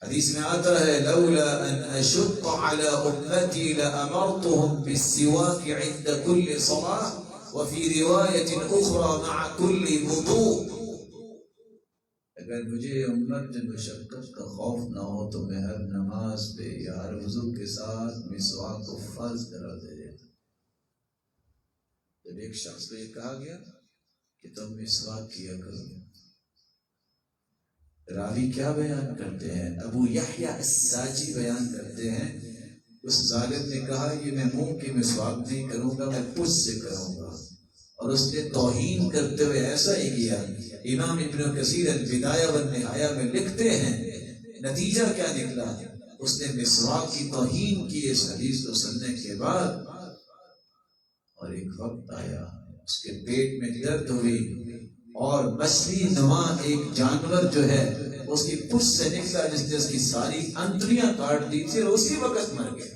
حدیث میں آتا ہے لولا ان اشق على امتی لامرتهم بالسواک عند كل صلاة وفي رواية اخرى مع كل وضوء. اگر مجھے امت میں مشقت کا خوف نہ ہو تو میں ہر نماز پہ یا ہر وضو کے ساتھ مسواک کو فرض قرار دے دیتا. جب ایک شخص کو یہ کہا گیا کہ تم مسواک کیا کرو، راوی کیا بیان کرتے ہیں؟ ابو یحییٰ الساجی بیان کرتے ہیں اس ظالم نے کہا یہ میں منہ کی مسواک نہیں کروں گا، میں پشت سے کروں گا. اور اس نے توہین کرتے ہوئے ایسا ہی کیا. امام ابن کثیر البدایہ والنہایہ میں لکھتے ہیں نتیجہ کیا نکلا؟ اس نے مسواک کی توہین کی اس حدیث کو سننے کے بعد، اور ایک وقت آیا اس کے پیٹ میں درد ہوئی اور مچھلی نما ایک جانور جو ہے اس کی پشت سے نکلا جس نے اس کی ساری انتڑیاں کاٹ دی تھی اور اسی وقت مر گیا.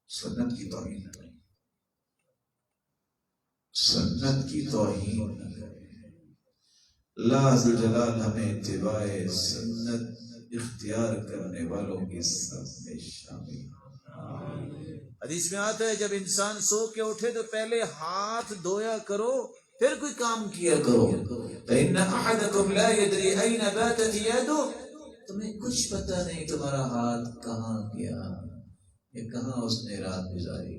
سنت کی توہین نہ کریں، سنت کی توہین نہ کریں. اللہ عز و جلال ہمیں اتباع سنت اختیار کرنے والوں کی سب میں شامل. حدیث میں آتا ہے جب انسان سو کے اٹھے تو پہلے ہاتھ دھویا کرو پھر کوئی کام کیا کرو. فإن أحدكم لا يدري أين باتت يده. تمہیں کچھ پتہ نہیں تمہارا ہاتھ کہاں گیا یا کہاں اس نے رات گزاری.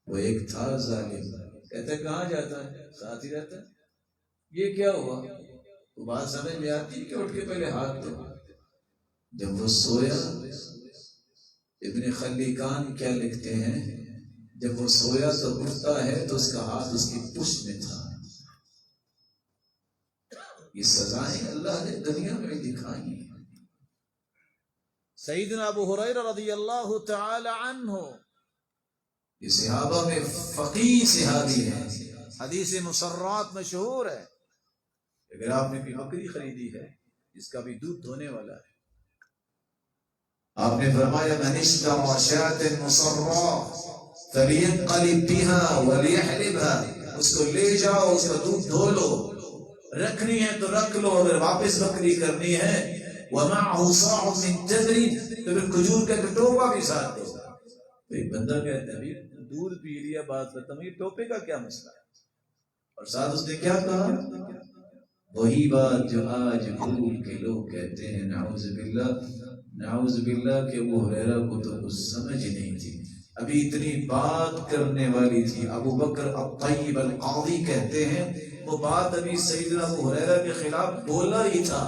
وہ ایک تھا ظالم، کہتا ہے کہاں جاتا ہے؟ ساتھ ہی رہتا ہے. یہ کیا ہوا؟ وہ بات سمجھ میں آتی کہ اٹھ کے پہلے ہاتھ دھو. جب وہ سویا، ابن خلیقان کیا لکھتے ہیں، جب وہ سویا تو اٹھتا ہے تو اس کا ہاتھ اس کی پشت میں تھا. یہ سزائیں اللہ نے دنیا میں دکھائی ہیں. سیدنا ابو ہریرہ رضی اللہ تعالی عنہ یہ صحابہ میں فقیہ صحابی ہیں. حدیث مسرات مشہور ہے. اگر آپ نے کوئی بکری خریدی ہے جس کا بھی دودھ دھونے والا ہے، آپ نے فرمایا من اشترى شاة مصرة فلينقلب بها وليحلبها. اس کو لے جاؤ، اس کا دودھ دھو لو، رکھنی ہے تو رکھ لو، اگر واپس بکری کرنی ہے ومعه صاع من تمر تو پھر کھجور کا ٹوپا بھی ساتھ دو. تو ایک بندہ کہتا ہے دودھ پی لیا بات ختم، یہ ٹوپے کا کیا مسئلہ ہے؟ اور ساتھ اس نے کیا کہا؟ وہی بات جو آج بھول کے لوگ کہتے ہیں نعوذ باللہ، نعوذ باللہ کہ ابو ہریرہ کو تو کچھ سمجھ ہی نہیں تھی. ابھی اتنی بات کرنے والی تھی. ابو بکر الطیب القاضی کہتے ہیں وہ بات ابھی سیدنا ابو ہریرہ کے خلاف بولا ہی تھا،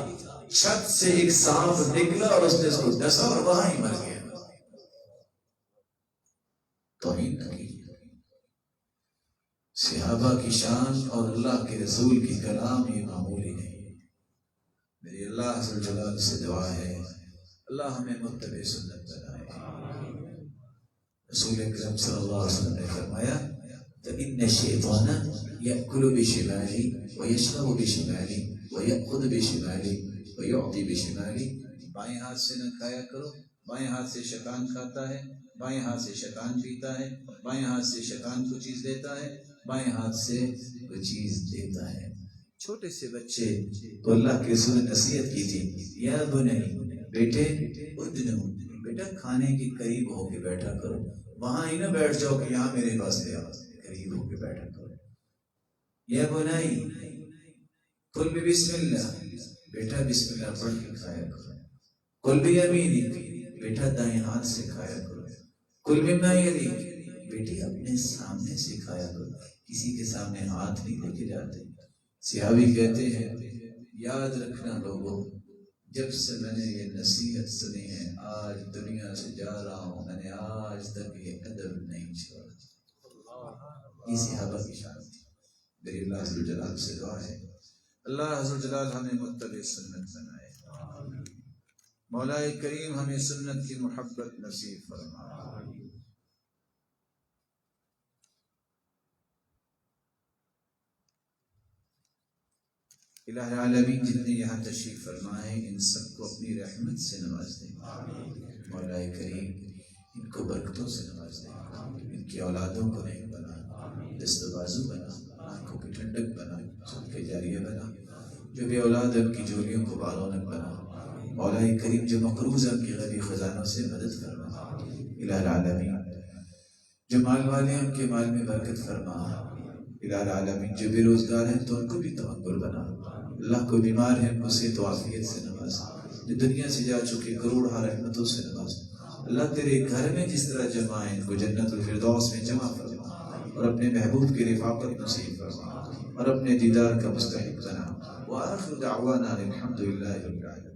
چھت سے ایک سانپ نکلا اور اس نے اس کو ڈسا اور وہاں ہی مر گیا. توہین نہ کی. صحابہ کی شان اور اللہ کے رسول کی کلام یہ معمولی نہیں. میری اللہ عز و جلال سے دعا ہے اللہ ہمیں متبع سنت بنائے. رسول اکرم صلی اللہ علیہ وسلم نے فرمایا فإن الشیطان یأکل بشمالی ویشرب بشمالی ویأخذ بشمالی ویعطی بشمالی. بائیں ہاتھ سے نہ کھایا کرو، بائیں ہاتھ سے شیطان کھاتا ہے، بائیں ہاتھ سے شیطان پیتا ہے، بائیں ہاتھ سے شیطان کو چیز دیتا ہے، بائیں ہاتھ سے کوئی چیز دیتا ہے. چھوٹے سے بچے کو اللہ کے رسول نے نصیحت کی تھی یا بنی بیٹے ادنو، بیٹا کھانے کے قریب ہو کے بیٹھا کرو، وہاں ہی نہ بیٹھ جاؤ کہ یہاں میرے پاس لے آؤ، قریب ہو کے بیٹھا کرو. یا بنائی کل بھی بسم اللہ، بیٹا بسم اللہ پڑھ کے کھایا کرو. کل بھی یمینی، بیٹا دائیں ہاتھ سے کھایا کرو. کل بھی مائلی، بیٹی اپنے سامنے سے کھایا کرو، کسی کے سامنے ہاتھ نہیں لے کے جاتے. صحابی کہتے ہیں یاد رکھنا لوگوں، جب سے میں نے یہ نصیحت سنی ہے آج دنیا سے جا رہا ہوں، میں نے آج تک یہ ادب نہیں چھوڑا. یہ صحابہ کی شان تھی. میری اللہ عز و جلال سے دعا ہے اللہ عز و جلال ہمیں متبع سنت بنائے. مولا کریم ہمیں سنت کی محبت نصیب فرمائے. الہ العالمین جتنے یہاں تشریف فرمائے ان سب کو اپنی رحمت سے نواز دے. مولا کریم ان کو برکتوں سے نواز دے. ان کی اولادوں کو نیک بنا, دست بازو بنا, آنکھوں کی ٹھنڈک بنا, صدقے جاریہ بنا. جو بھی اولاد ان کی جولیوں کو بالونک بنا. مولا کریم جو مقروض ان کی غیبی خزانوں سے مدد فرما. الہ العالمین جو مال والے ان کے مال میں برکت فرما. الہ العالمین جو بے روزگار ہیں تو ان کو بھی توکل بنا. اللہ کو بیمار ہیں ان کو صحت و عافیت سے نواز. جو دنیا سے جا چکے کروڑہ رحمتوں سے نواز. اللہ تیرے گھر میں جس طرح جمع ہے ان کو جنت الفردوس میں جمع فرما اور اپنے محبوب کی رفاقت نصیب فرما اور اپنے دیدار کا مستحق بنا. وآخر دعوانا الحمد للہ رب العالمین.